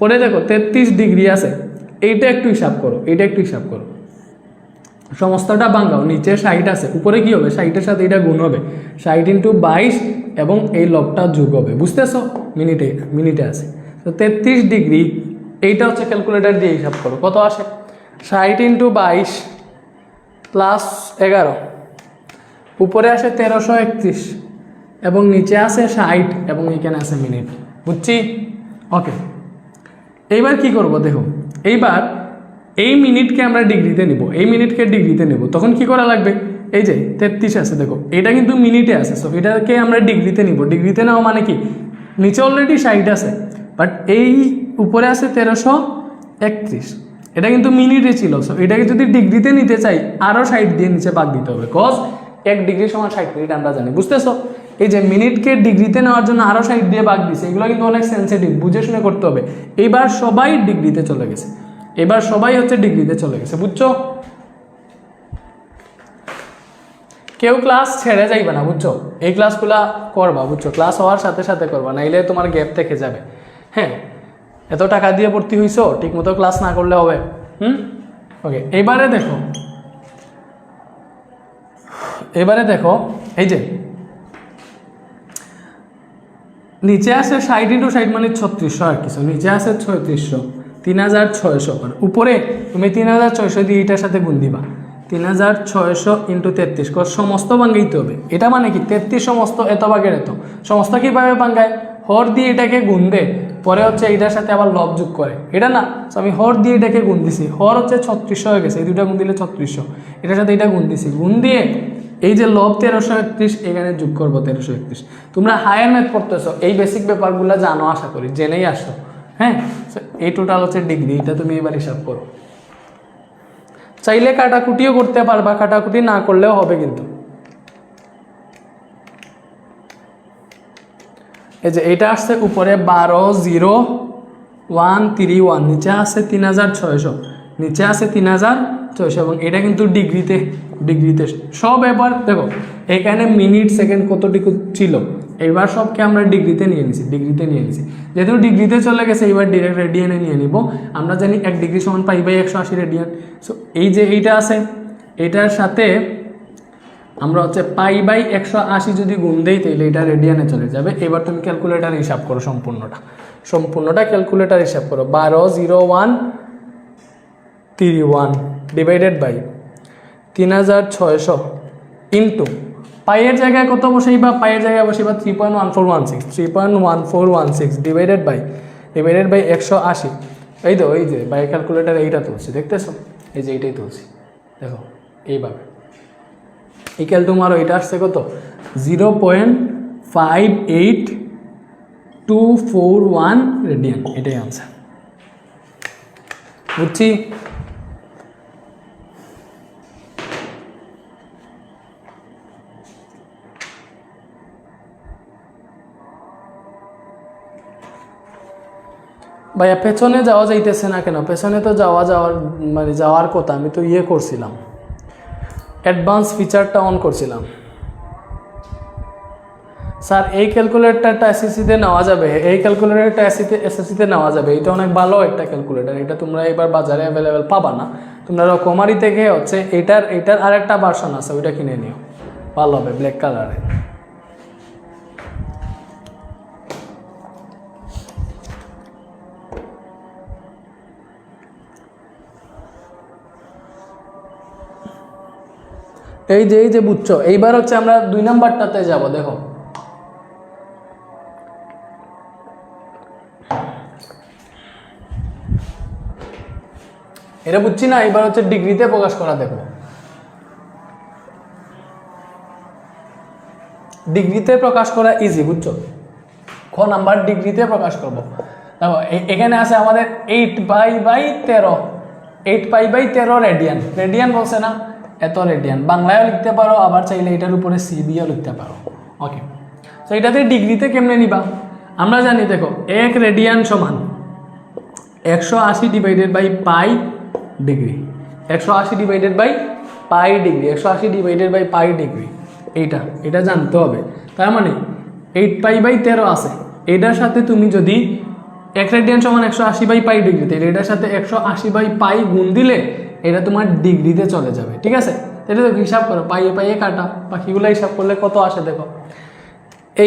পরে দেখো 33 ডিগ্রি আছে, এইটা একটু হিসাব করো, এইটা একটু হিসাব করো। সমস্তটা ভাঙাও। নিচে 60 আছে, উপরে কি হবে? 60-এর সাথে এটা গুণ হবে, 60 × 22 এবং এই লবটা যোগ হবে। বুঝতেছো? মিনিটে আছে। তো 33 ডিগ্রি এইটা হচ্ছে ক্যালকুলেটার দিয়ে হিসাব করো কত আসে। 60 × 22 + 11, উপরে আসে 1331 এবং নিচে আসে 60 এবং এখানে আছে মিনিট। বুঝছি? ওকে, এইবার কি করব? দেখো এইবার এই মিনিটকে আমরা ডিগ্রিতে নিব, এই মিনিটকে ডিগ্রিতে নেব। তখন কি করা লাগবে? এই যে 33 আছে, দেখো এটা কিন্তু মিনিটে আছে। সো এটাকে আমরা ডিগ্রিতে নিব। ডিগ্রিতে নেওয়া মানে কি? নিচে অলরেডি 60 আছে, বাট এই উপরে আছে 1331। এটা কিন্তু মিনিটে ছিল। সো এটাকে যদি ডিগ্রিতে নিতে চাই আরও 60 দিয়ে নিচে ভাগ দিতে হবে, কজ 1 ডিগ্রি সমান 60 মিনিট আমরা জানি, বুঝতেছো? এই যে মিনিটকে ডিগ্রিতে নেওয়ার জন্য আরও 60 দিয়ে ভাগ দিছে, এগুলো কিন্তু অনেক সেন্সিটিভ, বুঝে শুনে করতে হবে। এইবার সবাই ডিগ্রিতে চলে গেছে, এবার সবাই হচ্ছে ডিগ্রিতে চলে গেছে, বুঝছো? কেউ ক্লাস ছেড়ে যাইবে না, বুঝছো? এই ক্লাসগুলা করবা, বুঝছো? ক্লাস হওয়ার সাথে সাথে করবা, নাইলে তোমার গ্যাপ থেকে যাবে। হ্যাঁ, এত টাকা দিয়ে ভর্তি হইছো, ঠিক মতো ক্লাস না করলে হবে। ওকে, এবারে দেখো এই যে নিচে আছে 60 × 60 মানে 3600 আর কিছু, নিচে আছে 3600, 3600, আর উপরে তুমি 3600 দিয়ে এটার সাথে গুণ দিবা, 3600 × 33, সমস্ত ভাঙাইতে হবে। এটা মানে কি 33 সমস্ত, এত ভাগের এত, সমস্ত কীভাবে ভাঙায়? হর দিয়ে এটাকে গুণ দে, পরে হচ্ছে এইটার সাথে আবার লব যোগ করে, এটা না। সো আমি হর দিয়ে এটাকে গুণ দিছি, হর হচ্ছে 3600 হয়ে গেছে, এই দুটা গুণ দিলে 3600, এটার সাথে এটা গুণ দিছি, গুণ দিয়ে এই যে লব 1331 এখানে যোগ করবো 1331। তোমরা হায়ার ম্যাথ পড়তেছো, এই বেসিক ব্যাপারগুলো জানো, আশা করি জেনেই আসো। হ্যাঁ, এই টোটাল হচ্ছে ডিগ্রি, এটা তুমি এবার হিসাব করো। চাইলে কাটাকুটিও করতে পারবা, কাটাকুটি না করলেও হবে কিন্তু। এই যে এটা আসছে উপরে 120131, নিচে আছে 3600, নিচে আছে 3600, এবং এটা কিন্তু ডিগ্রিতে সব। এবার দেখো এখানে মিনিট সেকেন্ড কতটুকু ছিল, এবার সবকে আমরা ডিগ্রিতে নিয়ে নিছি, যেহেতু ডিগ্রিতে চলে গেছে, এবার ডিরেক্ট রেডিয়ানে নিয়ে নিব। আমরা জানি 1 ডিগ্রি সমান π/180 রেডিয়ান। সো এই যে এইটা আছে, এটার সাথে আমরা হচ্ছে π/180 যদি গুণ দেই, তাহলে এটা রেডিয়ানে চলে যাবে। এবার তুমি ক্যালকুলেটার হিসাব করো, সম্পূর্ণটা ক্যালকুলেটার হিসাব করো। 120131 ডিভাইডেড বাই 3600 ইন্টু পাইয়ের জায়গায় কত বসাইবা? পাইয়ের জায়গায় বসাইবা 3.1416 ডিভাইডেড বাই 180। এই যে বাই ক্যালকুলেটার এইটা তুলছি, দেখতেছো? এই যে এইটাই তুলছি, দেখো এইভাবে। ইকুয়াল তোমার এটা আসছে কত? 0.58241 রেডিয়ান, এটাই আনসার। বুঝছি? ভাইয়া পেছনে যাওয়া যাইতেছে না কেন? পেছনে তো যাওয়ার কথা, আমি তো করছিলাম, অ্যাডভান্স ফিচারটা অন করছিলাম। স্যার এই ক্যালকুলেটরটা এসএসসিতে নেওয়া যাবে, এসএসসিতে নেওয়া যাবে, এটা অনেক ভালো একটা ক্যালকুলেটর। এটা তোমরা এবার বাজারে অ্যাভেলেবেল পাবা না, তোমরা রকমারি থেকে হচ্ছে এটার আরেকটা ভার্সন আছে, ওইটা কিনে নিও, ভালো হবে, ব্ল্যাক কালারের। এই যে বুঝছো? এইবার হচ্ছে আমরা 2 নাম্বারটাতে যাব। দেখো এটা বুঝছি না, এবার হচ্ছে ডিগ্রিতে প্রকাশ করা। দেখো ডিগ্রিতে প্রকাশ করা ইজি, বুঝছো? ক নাম্বার ডিগ্রিতে প্রকাশ করব। দেখো এখানে আছে আমাদের 8π/13 রেডিয়ান বলছে না, এত রেডিয়ান বাংলায়ও লিখতে পারো, আবার চাইলে এটার উপরে সি দিয়েও লিখতে পারো। ওকে, তো এটাতে ডিগ্রিতে কেমনে নিবা? আমরা জানি, দেখো 1 রেডিয়ান সমান 180 divided by pi degree, 180 divided by pi degree, 180 divided by pi degree, এটা জানতে হবে। তার মানে 8π/13 আছে, এটার সাথে তুমি যদি 1 রেডিয়ান সমান 180/পাই ডিগ্রি, তাহলে এটার সাথে 180/পাই গুণ দিলে এটা তোমার ডিগ্রিতে চলে যাবে, ঠিক আছে? এটা তো হিসাব করো, পাইয়ে কাটা, বাকিগুলো হিসাব করলে কত আসে দেখো।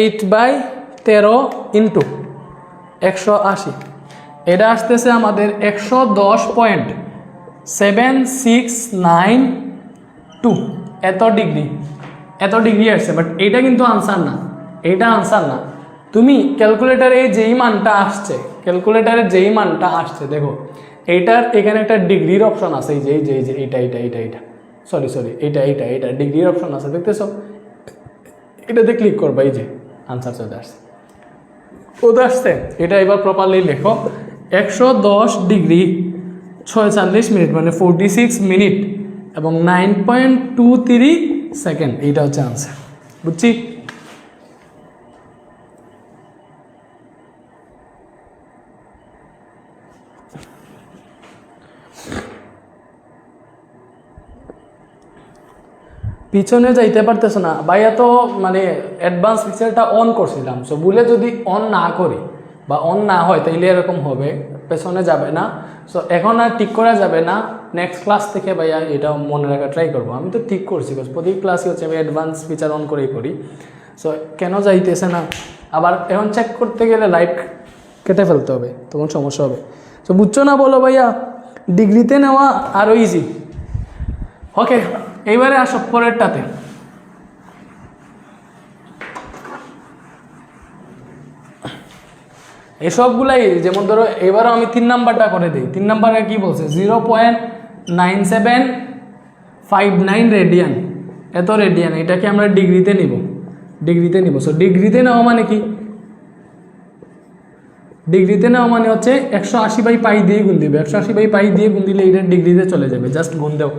8/13 ইন্টু 180, এটা আসতেছে আমাদের 110.7692, এত ডিগ্রি আসছে। বাট এটা কিন্তু আনসার না, তুমি ক্যালকুলেটারে যেই মানটা আসছে, দেখো এইটার এখানে একটা ডিগ্রির অপশন আছে, এই যে এইটা ডিগ্রির অপশন আছে, দেখতেছো? এটাতে ক্লিক করবা, এই যে আনসার চলে আসছে, এটা এবার প্রপারলি লেখো। 110 ডিগ্রি 46 মিনিট মানে 46 মিনিট এবং 9.23 সেকেন্ড, এইটা হচ্ছে আনসার। বুঝছি? পিছনে যাইতে পারতেছে না ভাইয়া, তো মানে অ্যাডভান্স ফিচারটা অন করছিলাম, সো ভুলে যদি অন না করি বা অন না হয় তাইলে এরকম হবে, পেছনে যাবে না। সো এখন আর ঠিক করা যাবে না, নেক্সট ক্লাস থেকে ভাইয়া এটা মনে রাখা ট্রাই করবো। আমি তো ঠিক করছি, প্রতি ক্লাসে হচ্ছে আমি অ্যাডভান্স ফিচার অন করেই করি। সো কেন যাইতেছে না, আবার এখন চেক করতে গেলে লাইট কেটে ফেলতে হবে, তখন সমস্যা হবে। সো বুঝছো না বলো ভাইয়া, ডিগ্রিতে নেওয়া আরও ইজি। ওকে, এইবারে আসো পরেরটাতে। এসবগুলাই যেমন ধরো এবারও আমি 3 নাম্বারটা করে দিই। 3 নাম্বারে কি বলছে? 0.9759 রেডিয়ান, এত রেডিয়ান, এটাকে আমরা ডিগ্রিতে নিব, ডিগ্রিতে নিব। সো ডিগ্রিতে নেওয়া মানে কি? ডিগ্রিতে নেওয়া মানে হচ্ছে 180/π দিয়ে গুণ দিবে, 180/π দিয়ে গুণ দিলে এটা ডিগ্রিতে চলে যাবে, জাস্ট গুণ দেও।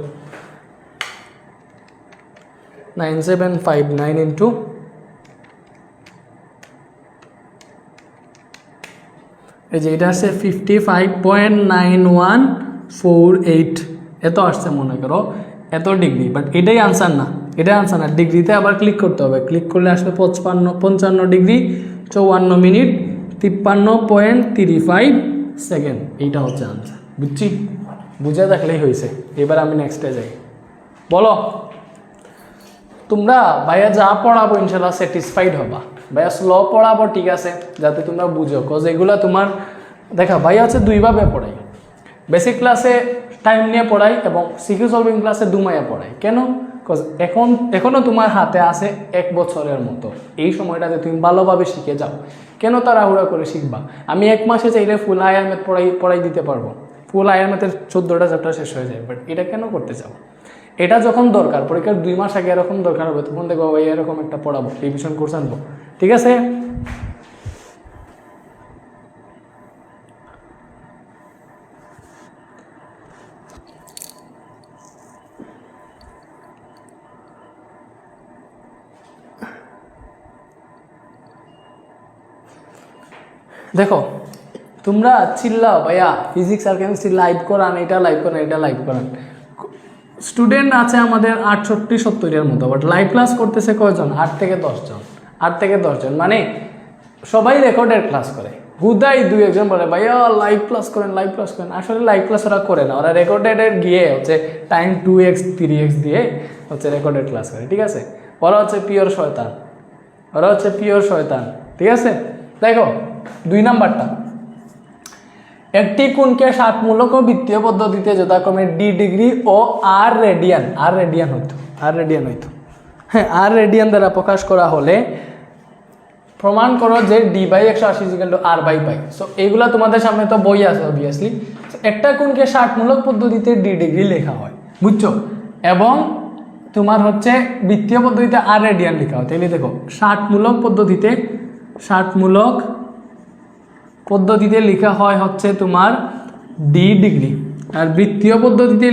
9759 ইন্টু এই যে এটা আসছে 55.9148, এত আসছে মনে করো, এত ডিগ্রি। বাট এটাই আনসার না, এটাই আনসার না, ডিগ্রিতে আবার ক্লিক করতে হবে। ক্লিক করলে আসবে 55 ডিগ্রি 54 মিনিট 53.35 সেকেন্ড, এইটা হচ্ছে আনসার। বুঝছি? বুঝে থাকলেই হয়েছে। এবার আমি নেক্সটে যাই। বলো তোমরা ভাইয়া যা পড়াবো ইনশাল্লাহ স্যাটিসফাইড হবা। ভাইয়া স্লো পড়াবো, ঠিক আছে, যাতে তোমরা বুঝো, কজ এগুলো তোমার দেখা ভাইয়া হচ্ছে দুইভাবে পড়াই। বেসিক ক্লাসে টাইম নিয়ে পড়াই এবং সিকিউ সলভিং ক্লাসে দুমাইয়া পড়াই। কেন? কজ এখনও তোমার হাতে আছে 1 বছরের মতো, এই সময়টাতে তুমি ভালোভাবে শিখে যাও। কেন তাড়াহুড়া করে শিখবা? আমি 1 মাসে চাইলে ফুল আয়ার ম্যাথ পড়াই দিতে পারবো, ফুল আয়ার ম্যাথের 14টা চ্যাপ্টার শেষ হয়ে যায়। বাট এটা কেন করতে চাও? এটা যখন দরকার, পরীক্ষার 2 মাস আগে এরকম দরকার হবে, তখন দেখবো ভাই এরকম একটা পড়াবো, রিভিশন কোর্স আনবো, ঠিক আছে? দেখো তোমরা চিল্লাও ভাইয়া ফিজিক্স আর কেমিস্ট্রি লাইভ করান, এটা লাইভ করান, এটা লাইভ করান। স্টুডেন্ট আছে আমাদের 68-70-এর মতো, বাট লাইভ ক্লাস করতেছে কয়জন? 8 থেকে 10 জন, 8 থেকে 10 জন, মানে সবাই রেকর্ডের ক্লাস করে। হুদাই 2-1 জন বলে ভাইয়া লাইভ ক্লাস করেন, লাইভ ক্লাস করেন। আসলে লাইভ ক্লাস ওরা করে না, ওরা রেকর্ডেডের গিয়ে হচ্ছে টাইম 2x 3x দিয়ে হচ্ছে রেকর্ডেড ক্লাস করে, ঠিক আছে? ওরা হচ্ছে পিওর শয়তান, ওরা হচ্ছে পিওর শয়তান, ঠিক আছে? দেখো 2 নাম্বারটা, একটি কোণকে ষাটমূলক ও বৃত্তীয় পদ্ধতিতে যথাক্রমে d ডিগ্রি ও r রেডিয়ান, r রেডিয়ান হইতো, হ্যাঁ, r রেডিয়ান দ্বারা প্রকাশ করা হলে প্রমাণ করো যে d/180 = r/π। সো এইগুলা তোমাদের সামনে তো বই আছে অবভিয়াসলি। একটা কোণকে ষাটমূলক পদ্ধতিতে d ডিগ্রি লেখা হয়, বুঝছো? এবং তোমার হচ্ছে বৃত্তীয় পদ্ধতিতে r রেডিয়ান লেখা হয়। তাহলে দেখো ষাটমূলক পদ্ধতিতে লেখা হয় হচ্ছে তোমার d ডিগ্রি, আর বৃত্তীয় পদ্ধতিতে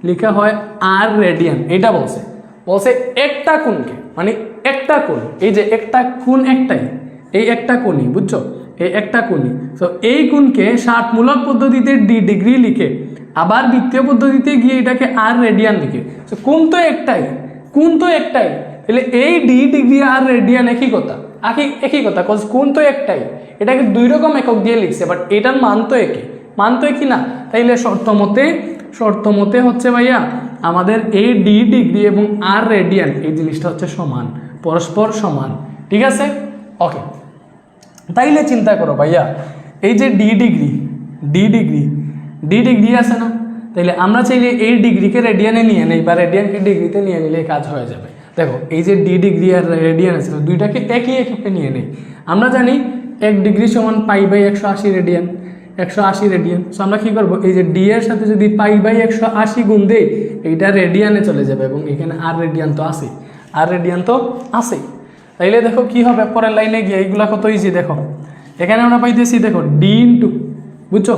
লেখা হয় r রেডিয়ান। এটা বলছে একটা কোণকে, মানে একটা কোণ, এই যে একটা কোণ একটাই, এই একটা কোণই, বুঝছো? এই একটা কোণই। তো এই কোণকে ষাটমূলক পদ্ধতিতে d ডিগ্রি লিখে আবার বৃত্তীয় পদ্ধতিতে গিয়ে এটাকে r রেডিয়ান লিখে। তো কোণ তো একটাই, তাহলে এই d ডিগ্রি আর রেডিয়ান একই কথা, কজ কোণ তো একটাই, এটাকে 2 রকম একক দিয়ে লিখছে, বাট এটার মান তো একই না। তাইলে শর্ত মতে হচ্ছে ভাইয়া আমাদের এই d ডিগ্রি এবং r রেডিয়ান এই জিনিসটা হচ্ছে সমান, পরস্পর সমান, ঠিক আছে? ওকে, তাইলে চিন্তা করো ভাইয়া, এই যে d ডিগ্রি আছে না, তাইলে আমরা চাইলে এই ডিগ্রিকে রেডিয়ানে নিয়ে নেই বা রেডিয়ানকে ডিগ্রিতে নিয়ে নিলে কাজ হয়ে যাবে। দেখো এই যে d ডিগ্রি আর রেডিয়ান আছে, দুইটাকে একই এককে নিয়ে নেই। আমরা জানি 1 ডিগ্রি সমান π/180 রেডিয়ান, 180 রেডিয়ান। সো আমরা কি করব, এই যে d এর সাথে যদি π/180 গুণ দেই, এইটা রেডিয়ানে চলে যাবে এবং এখানে r রেডিয়ান তো আছে, তাইলে দেখো কি হবে পরের লাইনে গিয়ে, এইগুলা কত ইজি। দেখো এখানে আমরা পাইতেছি, দেখো d বুঝছো?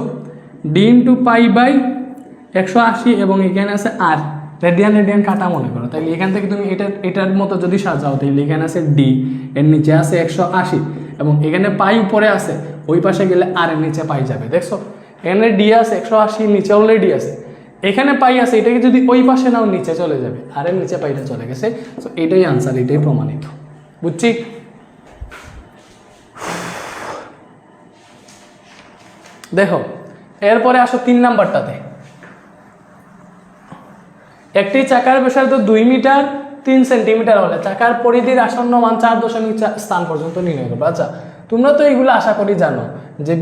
ডি ইন্টু পাই বাই 180 এবং এখানে আছে আর রেডিয়ান কাটা মনে করো, তাহলে এখান থেকে তুমি এটার মতো যদি সাজাও, তাহলে এখানে আছে ডি, এর নিচে আছে 180 এবং এখানে পাই উপরে আছে, ওই পাশে গেলে আর এর নিচে পাই যাবে। দেখছো এখানে ডি আছে 180, নিচে অলরেডি আছে, এখানে পাই আছে, এটাকে যদি ওই পাশে নাও নিচে চলে যাবে, আর এর নিচে পাইটা চলে গেছে। সো এটাই আনসার, এটাই প্রমাণিত। বুঝছি? দেখো এরপরে আসো 3 নাম্বারটাতে। একটি চাকার ব্যাসার্ধ 2 মিটার 3 সেন্টিমিটার হলে চাকার পরিধির আসন্ন মান 4.4 স্থান পর্যন্ত নির্ণয় করবে। আচ্ছা তোমরা তো এইগুলো আশা করি জানো যে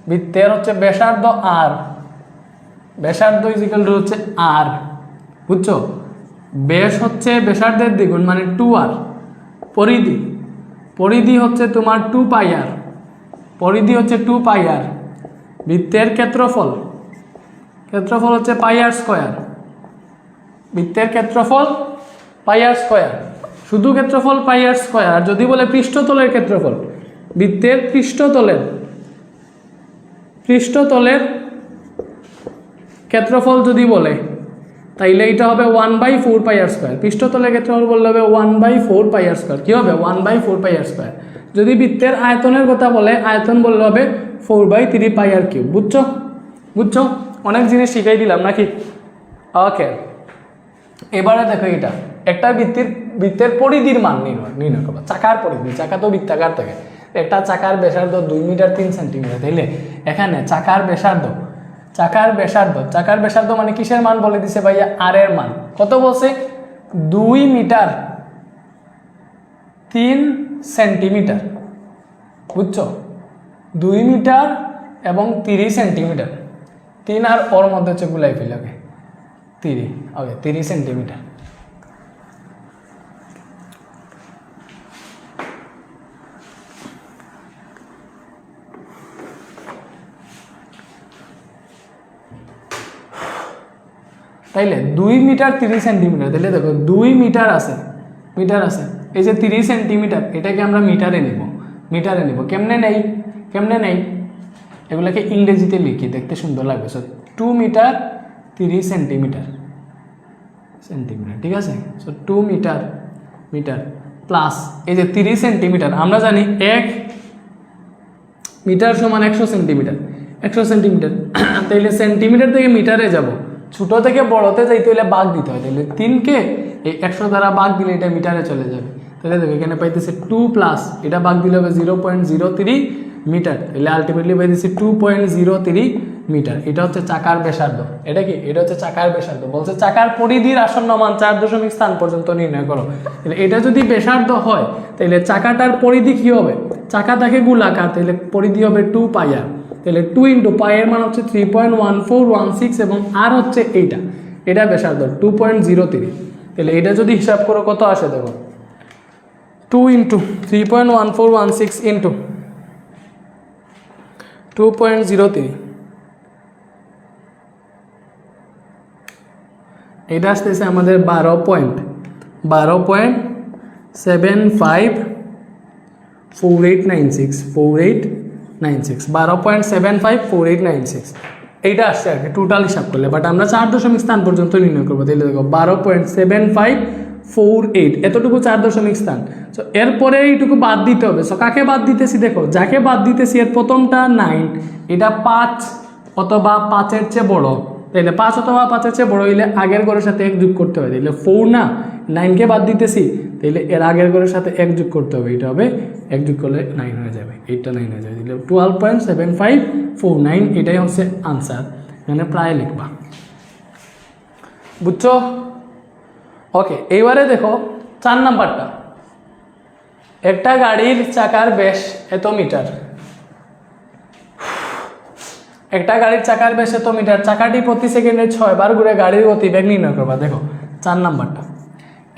বৃত্তের হচ্ছে ব্যাসার্ধ আর, ব্যাসার্ধ ইজিক্যাল টু হচ্ছে আর, বুঝছো? ব্যাস হচ্ছে ব্যাসার্ধের দ্বিগুণ মানে 2r, পরিধি হচ্ছে তোমার 2 পাই আর, পরিধি হচ্ছে 2 পাই আর, বৃত্তের ক্ষেত্রফল হচ্ছে পাই আর স্কয়ার, বৃত্তের ক্ষেত্রফল পাই আর স্কয়ার, শুধু ক্ষেত্রফল পাই আর স্কয়ার। আর যদি বলে পৃষ্ঠতলের ক্ষেত্রফল, বৃত্তের পৃষ্ঠতলের ক্ষেত্রফল যদি বলে, তাইলে এটা হবে 1/4 পাই আর স্কয়ার। পৃষ্ঠতলের ক্ষেত্রফল বললে হবে 1/4 পাই আর স্কয়ার। কি হবে? 1/4 পাই আর স্কয়ার। যদি বৃত্তের আয়তনের কথা বলে, আয়তন বললে হবে 4/3 পাই আর কিউব। বুঝছো? অনেক জিনিস শিখাই দিলাম নাকি? ওকে, এবারে দেখো এটা একটা বৃত্তের পরিধির মান নির্ণয় করবা। চাকার পরিধি, চাকা তো বৃত্তাকার থাকে, একটা চাকার ব্যাসার্ধ 2 মিটার 3 সেন্টিমিটার, তাইলে এখানে চাকার ব্যাসার্ধ মানে কিসের মান বলে দিছে ভাইয়া? আর এর মান কত বলছে? 2 মিটার 3 সেন্টিমিটার। বুঝছো? 2 মিটার এবং 30 সেন্টিমিটার, 3 আর ওর মধ্যে হচ্ছে গুলাই ফেলে, ওকে 30 সেন্টিমিটার। তাইলে 2 মিটার 30 সেন্টিমিটার, তাইলে দেখো 2 মিটার আছে, এই যে 30 সেন্টিমিটার, এটাকে আমরা মিটারে নিব। কেমনে নেই এগুলাকে ইংরেজিতে লিখি, দেখতে সুন্দর লাগবে। সো 2 মিটার 30 সেন্টিমিটার, ঠিক আছে? সো 2 মিটার প্লাস এই যে 30 সেন্টিমিটার, আমরা জানি 1 মিটার সমান 100 সেন্টিমিটার, তাইলে সেন্টিমিটার থেকে মিটারে যাব, ছোট থেকে বড়তে যাইতে হলে ভাগ দিতে হয়, তাহলে 3কে এই 100 দ্বারা ভাগ দিলে এটা মিটারে চলে যাবে। তাহলে দেখো এখানে পাইতেছে 2 প্লাস এটা ভাগ দিলে হবে 0.03 মিটার, তাহলে আলটিমেটলি পাইতেছে 2.03 মিটার। এটা হচ্ছে চাকার ব্যাসার্ধ। এটা কি? এটা হচ্ছে চাকার ব্যাসার্ধ। বলছে চাকার পরিধির আসন্ন মান 4 স্থান পর্যন্ত নির্ণয় করো। তাহলে এটা যদি ব্যাসার্ধ হয়, তাহলে চাকাটার পরিধি কি হবে? চাকা থাকে গোলাকার, তাহলে পরিধি হবে 2 পাই আর, তাহলে 2 ইন্টু পাই এর মান হচ্ছে 3.1416 এবং আর হচ্ছে এটা ব্যাসার্ধ 2.03। তাহলে এটা যদি হিসাব করো কত আসে দেখো, 2 ইন্টু 3.1416 ইন্টু 2.03, এটা আসতেছে আমাদের 12.754896 12.754896 এইটা আসছে আর কি টোটাল হিসাব করলে। বাট আমরা 4 স্থান পর্যন্ত নির্ণয় করবো, তাহলে দেখো 12.7548 এতটুকু 4 স্থান। সো এরপরে এইটুকু বাদ দিতে হবে। সো কাকে বাদ দিতেছি? দেখো যাকে বাদ দিতেছি এর প্রথমটা 9, এটা 5 অথবা 5-এর চেয়ে বড়, তাইলে 5 অথবা 5-এর চেয়ে বড় হইলে আগের ঘরের সাথে 1 যোগ করতে হয়, তাইলে 4 না, 9কে বাদ দিতেছি, তাইলে এর আগের ঘরের সাথে 1 যোগ করতে হবে, এটা হবে 1 যোগ করলে 9 হয়ে যাবে, 8টা 9 হয়ে যাবে, তাহলে 12.7549 এটাই হচ্ছে আনসার। এখানে প্রায় লিখবা। বুঝছো? ওকে, এইবারে দেখো 4 নাম্বারটা। একটা গাড়ির চাকার ব্যাস এত মিটার, চাকাটি প্রতি সেকেন্ডে 6 বার ঘুরে গাড়ির গতিবেগ নির্ণয় করবা। দেখো 4 নাম্বারটা,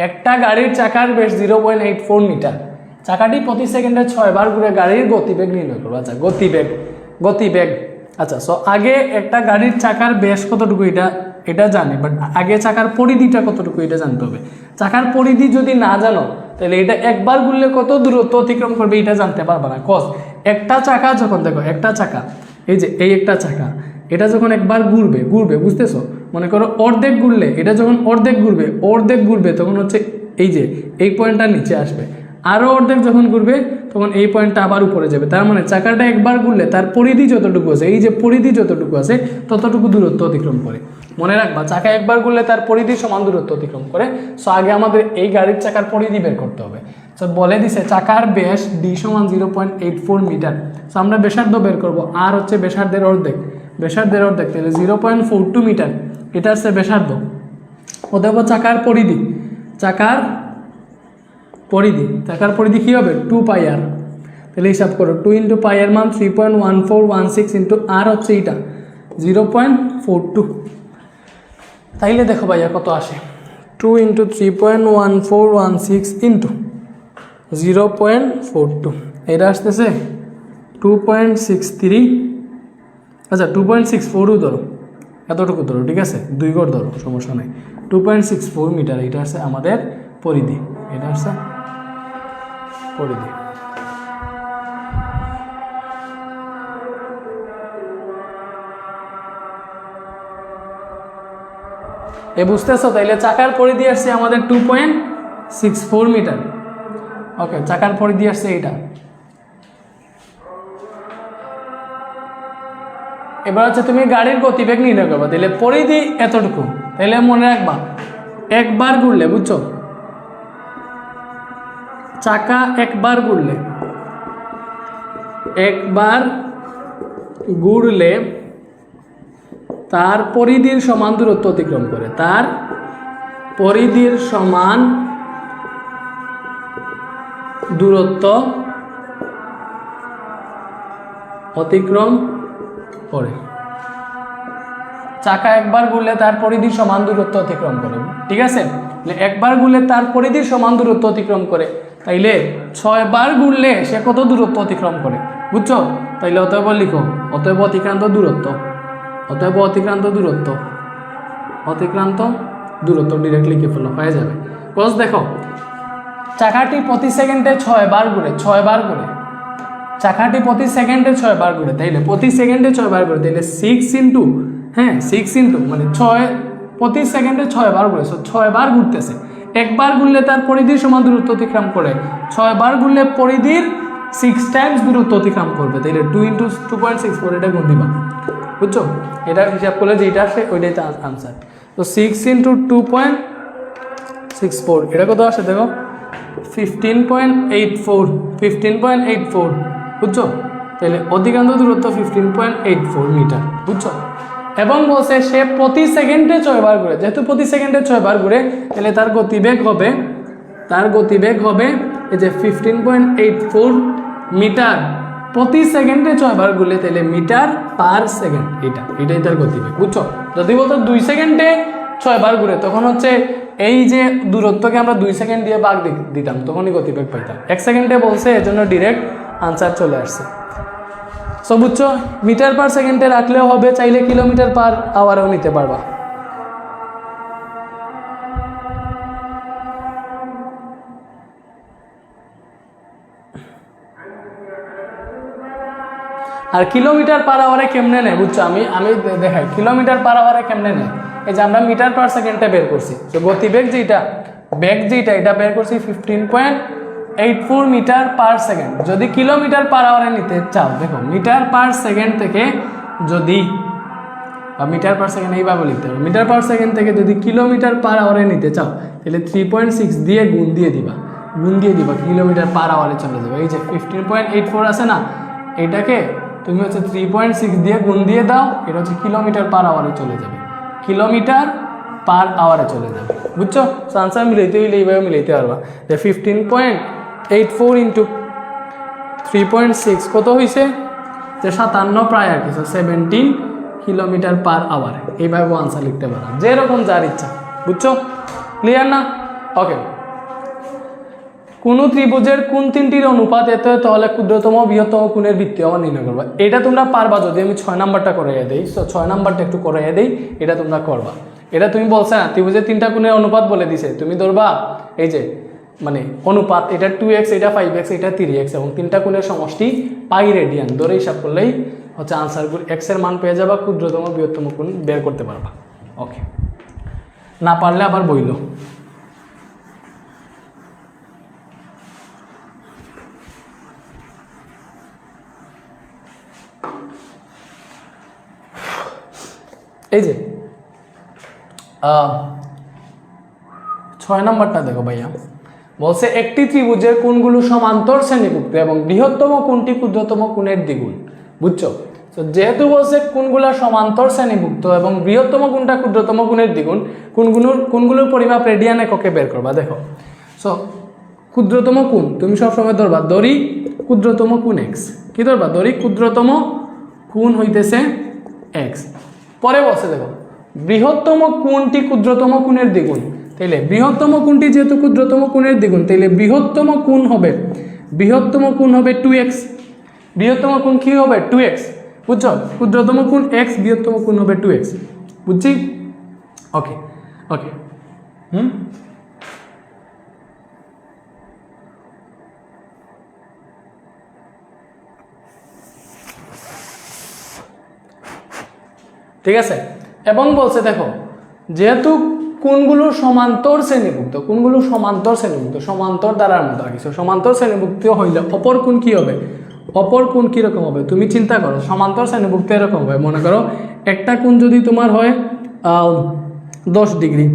একটা গাড়ির চাকার ব্যাস 0.84 মিটার, চাকাটি প্রতি সেকেন্ডে 6 বার ঘুরে গাড়ির গতিবেগ নির্ণয় করবা। আচ্ছা গতিবেগ আচ্ছা, সো আগে একটা গাড়ির চাকার ব্যাস কতটুকু এটা জানি, বাট আগে চাকার পরিধিটা কতটুকু এটা জানতে হবে। চাকার পরিধি যদি না জানো, তাহলে এটা একবার ঘুরলে কত দূরত্ব অতিক্রম করবে এটা জানতে পারবা না। কজ একটা চাকা যখন দেখো একটা চাকা এই যে এই একটা চাকা এটা যখন একবার ঘুরবে বুঝতেছো, মনে করো অর্ধেক ঘুরলে এটা যখন অর্ধেক ঘুরবে তখন হচ্ছে এই যে এই পয়েন্টটা নিচে আসবে, আরও অর্ধেক যখন ঘুরবে তখন এই পয়েন্টটা আবার উপরে যাবে। তার মানে চাকাটা একবার ঘুরলে তার পরিধি যতটুকু আছে, এই যে পরিধি যতটুকু আছে ততটুকু দূরত্ব অতিক্রম করে। মনে রাখবা চাকা একবার ঘুরলে তার পরিধি সমান দূরত্ব অতিক্রম করে। সো আগে আমাদের এই গাড়ির চাকার পরিধি বের করতে হবে। সো বলে দিছে চাকার ব্যাস ডি সমান 0.84 মিটার। সো আমরা ব্যাসার্ধ বের করব, আর হচ্ছে ব্যাসার্ধের অর্ধেক তাহলে 0.42 মিটার, এটা হচ্ছে ব্যাসার্ধ। অতএব চাকার পরিধি কী হবে 2 পাই আর। তাহলে হিসাব করো 2 ইন্টু পাই এর মান 3.1416 ইন্টু আর হচ্ছে এইটা 0.42। তাইলে দেখো ভাইয়া কত আসে, 2 ইন্টু 3.1416 ইন্টু 0.42, এটা আসতেছে 2.63, আচ্ছা 2.64ও ধরো, এতটুকু ধরো, ঠিক আছে 2 গড় ধরো, সমস্যা নেই। 2.64 মিটার এটা আসছে আমাদের পরিধি, এটা আসছে পরিধি। বুঝতেছো? তাইলে চাকার পরিধি আসছে আমাদের 2.64 মিটার। ওকে, চাকার পরিধি আসছে এইটা। এবার হচ্ছে তুমি গাড়ির গতিবেগ নির্ণয় করবা, তাহলে পরিধি এতটুকু, তাহলে মনে রাখবা একবার ঘুরলে, বুঝছো, চাকা একবার ঘুরলে তার পরিধির সমান দূরত্ব অতিক্রম করে, তার পরিধির সমান দূরত্ব অতিক্রম করে। চাকা একবার ঘুরলে তার পরিধির সমান দূরত্ব অতিক্রম করে, ঠিক আছে? একবার ঘুরলে তার পরিধির সমান দূরত্ব অতিক্রম করে, তাইলে 6 বার ঘুরলে সে কত দূরত্ব অতিক্রম করে, বুঝছো? তাইলে অতএব লিখো, অতএব অতিক্রান্ত ডিরেক্ট লিখে ফেলো, হয়ে যাবে। কজ দেখো চাকাটি প্রতি সেকেন্ডে 6 বার ঘুরে, চাকাটি প্রতি সেকেন্ডে 6 বার ঘুরে, তাইলে প্রতি সেকেন্ডে 6 বার ঘুরে, তাইলে 6 ইন্টু মানে 6 প্রতি সেকেন্ডে 6 বার ঘুরে, 6 বার ঘুরতেছে। একবার ঘুরলে তার পরিধির সমান দূরত্ব অতিক্রম করে, 6 বার ঘুরলে পরিধির 6 টাইমস দূরত্ব অতিক্রম করবে, তাইলে 2 ইন্টু 2.64 এটা গুণ দিবা, বুঝছো? এটা হিসাব করলে যেটা আসে ওইটাই তো আনসার। তো 6 ইন্টু 2.64 এটা কত আসে দেখো, 15.84, বুঝছো? তাহলে অধিকাংশ দূরত্ব 15.84 মিটার, বুঝছো? এবং বলছে সে প্রতি সেকেন্ডে 6 বার ঘুরে, যেহেতু প্রতি সেকেন্ডে 6 বার ঘুরে, তাহলে তার গতিবেগ হবে এই যে 15.84 মিটার প্রতি সেকেন্ডে 6 বার ঘুরলে, তাহলে মিটার পার সেকেন্ড, এটাই তার গতিবেগ, বুঝছো? যদি বলতো 2 সেকেন্ডে 6 বার ঘুরে, তখন হচ্ছে এই যে দূরত্বকে আমরা 2 সেকেন্ড দিয়ে ভাগ দিতাম, তখনই গতিবেগ পাইতাম। 1 সেকেন্ডে বলছে, এজন্য ডিরেক্ট আনসার চলে আসছে। সো বুঝছো, মিটার পার সেকেন্ডে রাখলেও হবে, চাইলে কিলোমিটার পার আওয়ারও নিতে পারবা। আর কিলোমিটার পার আওয়ারে কেমনে নেয়, বুঝছো? আমি দেখাই কিলোমিটার পার আওয়ারে কেমনে নেয়। এই যে আমরা মিটার পার সেকেন্ডে বের করছি, তো গতিবেগ যেটা এটা বের করছি 15.84 মিটার পার সেকেন্ড। যদি কিলোমিটার পার আওয়ারে নিতে চাও, দেখো মিটার পার সেকেন্ড থেকে যদি মিটার পার সেকেন্ড এইভাবে লিখতে হবে, মিটার পার সেকেন্ড থেকে যদি কিলোমিটার পার আওয়ারে নিতে চাও, তাহলে 3.6 দিয়ে গুণ দিয়ে দিবা, কিলোমিটার পার আওয়ারে চলে যাবে। এই যে 15.84 আছে না, এটাকে তুমি হচ্ছে 3.6 দিয়ে গুণ দিয়ে দাও, এটা হচ্ছে কিলোমিটার পার আওয়ারে চলে যাবে, বুঝছো? আনসার মিলাইতে হইলে এইভাবে মিলাইতে পারবা যে 15.84 ইন্টু 3.6 কত হয়েছে, যে 57 প্রায় আর কিছু 17 কিলোমিটার পার আওয়ার। এইভাবে আনসার লিখতে পারো, যেরকম যার ইচ্ছা, বুঝছো? ক্লিয়ার না? ওকে। কোন ত্রিভুজের কোন তিনটির অনুপাত এত তাহলে ক্ষুদ্রতম বৃহত্তম কোণের ভিত্তি আমার নির্ণয় করবা। এটা তোমরা পারবা যদি আমি 6 নাম্বারটা করাইয়া দেই। সো 6 নাম্বারটা একটু করাইয়া দেই, এটা তোমরা করবা। এটা তুমি বলছো না ত্রিভুজের 3টা কোণের অনুপাত বলে দিছে, তুমি ধরবা এই যে মানে অনুপাত, এটা 2x, এটা 5x, এটা 3x এবং তিনটা কোণের সমষ্টি পাই রেডিয়ান ধরে হিসাব করলেই হচ্ছে আনসারগুলো x এর মান পেয়ে যাবা, ক্ষুদ্রতম বৃহত্তম কোণ বের করতে পারবা। ওকে, না পারলে আবার বইলো। এই যে 6 নম্বরটা দেখো ভাইয়া, বলছে একটি ত্রিভুজের কোণগুলো সমান্তর শ্রেণীভুক্ত এবং বৃহত্তম কোণটি ক্ষুদ্রতম কোণের দ্বিগুণ। বুঝছো? তো যেহেতু বলছে কোণগুলো সমান্তর শ্রেণীভুক্ত এবং বৃহত্তম কোণটা ক্ষুদ্রতম কোণের দ্বিগুণ, কোণগুলোর পরিমাপ রেডিয়ান এককে বের করবা। দেখো, সো ক্ষুদ্রতম কোণ তুমি সবসময় ধরবা, ধরি ক্ষুদ্রতম কোণ x, কি ধরবা? ধরি ক্ষুদ্রতম কোণ হইতেছে x। পরে বলছে দেখো বৃহত্তম কোণটি ক্ষুদ্রতম কোণের দ্বিগুণ, তাইলে বৃহত্তম কোণটি যেহেতু ক্ষুদ্রতম কোণের দ্বিগুণ, তাইলে বৃহত্তম কোণ হবে 2x। বৃহত্তম কোণ কি হবে? 2x। বুঝছো? ক্ষুদ্রতম কোণ x, বৃহত্তম কোণ হবে 2x। বুঝছি? ওকে ওকে, ঠিক আছে। এবং বলছে দেখো যেহেতু কোণগুলো সমান্তর শ্রেণীভুক্ত, কোণগুলো সমান্তর শ্রেণীভুক্ত, সমান্তর দ্বারার মতো কিছু, সমান্তর শ্রেণীভুক্ত হইলে অপর কোণ কি হবে? অপর কোণ কীরকম হবে? তুমি চিন্তা করো, সমান্তর শ্রেণীভুক্ত এরকম হবে, মনে করো একটা কোণ যদি তোমার হয় 10 ডিগ্রি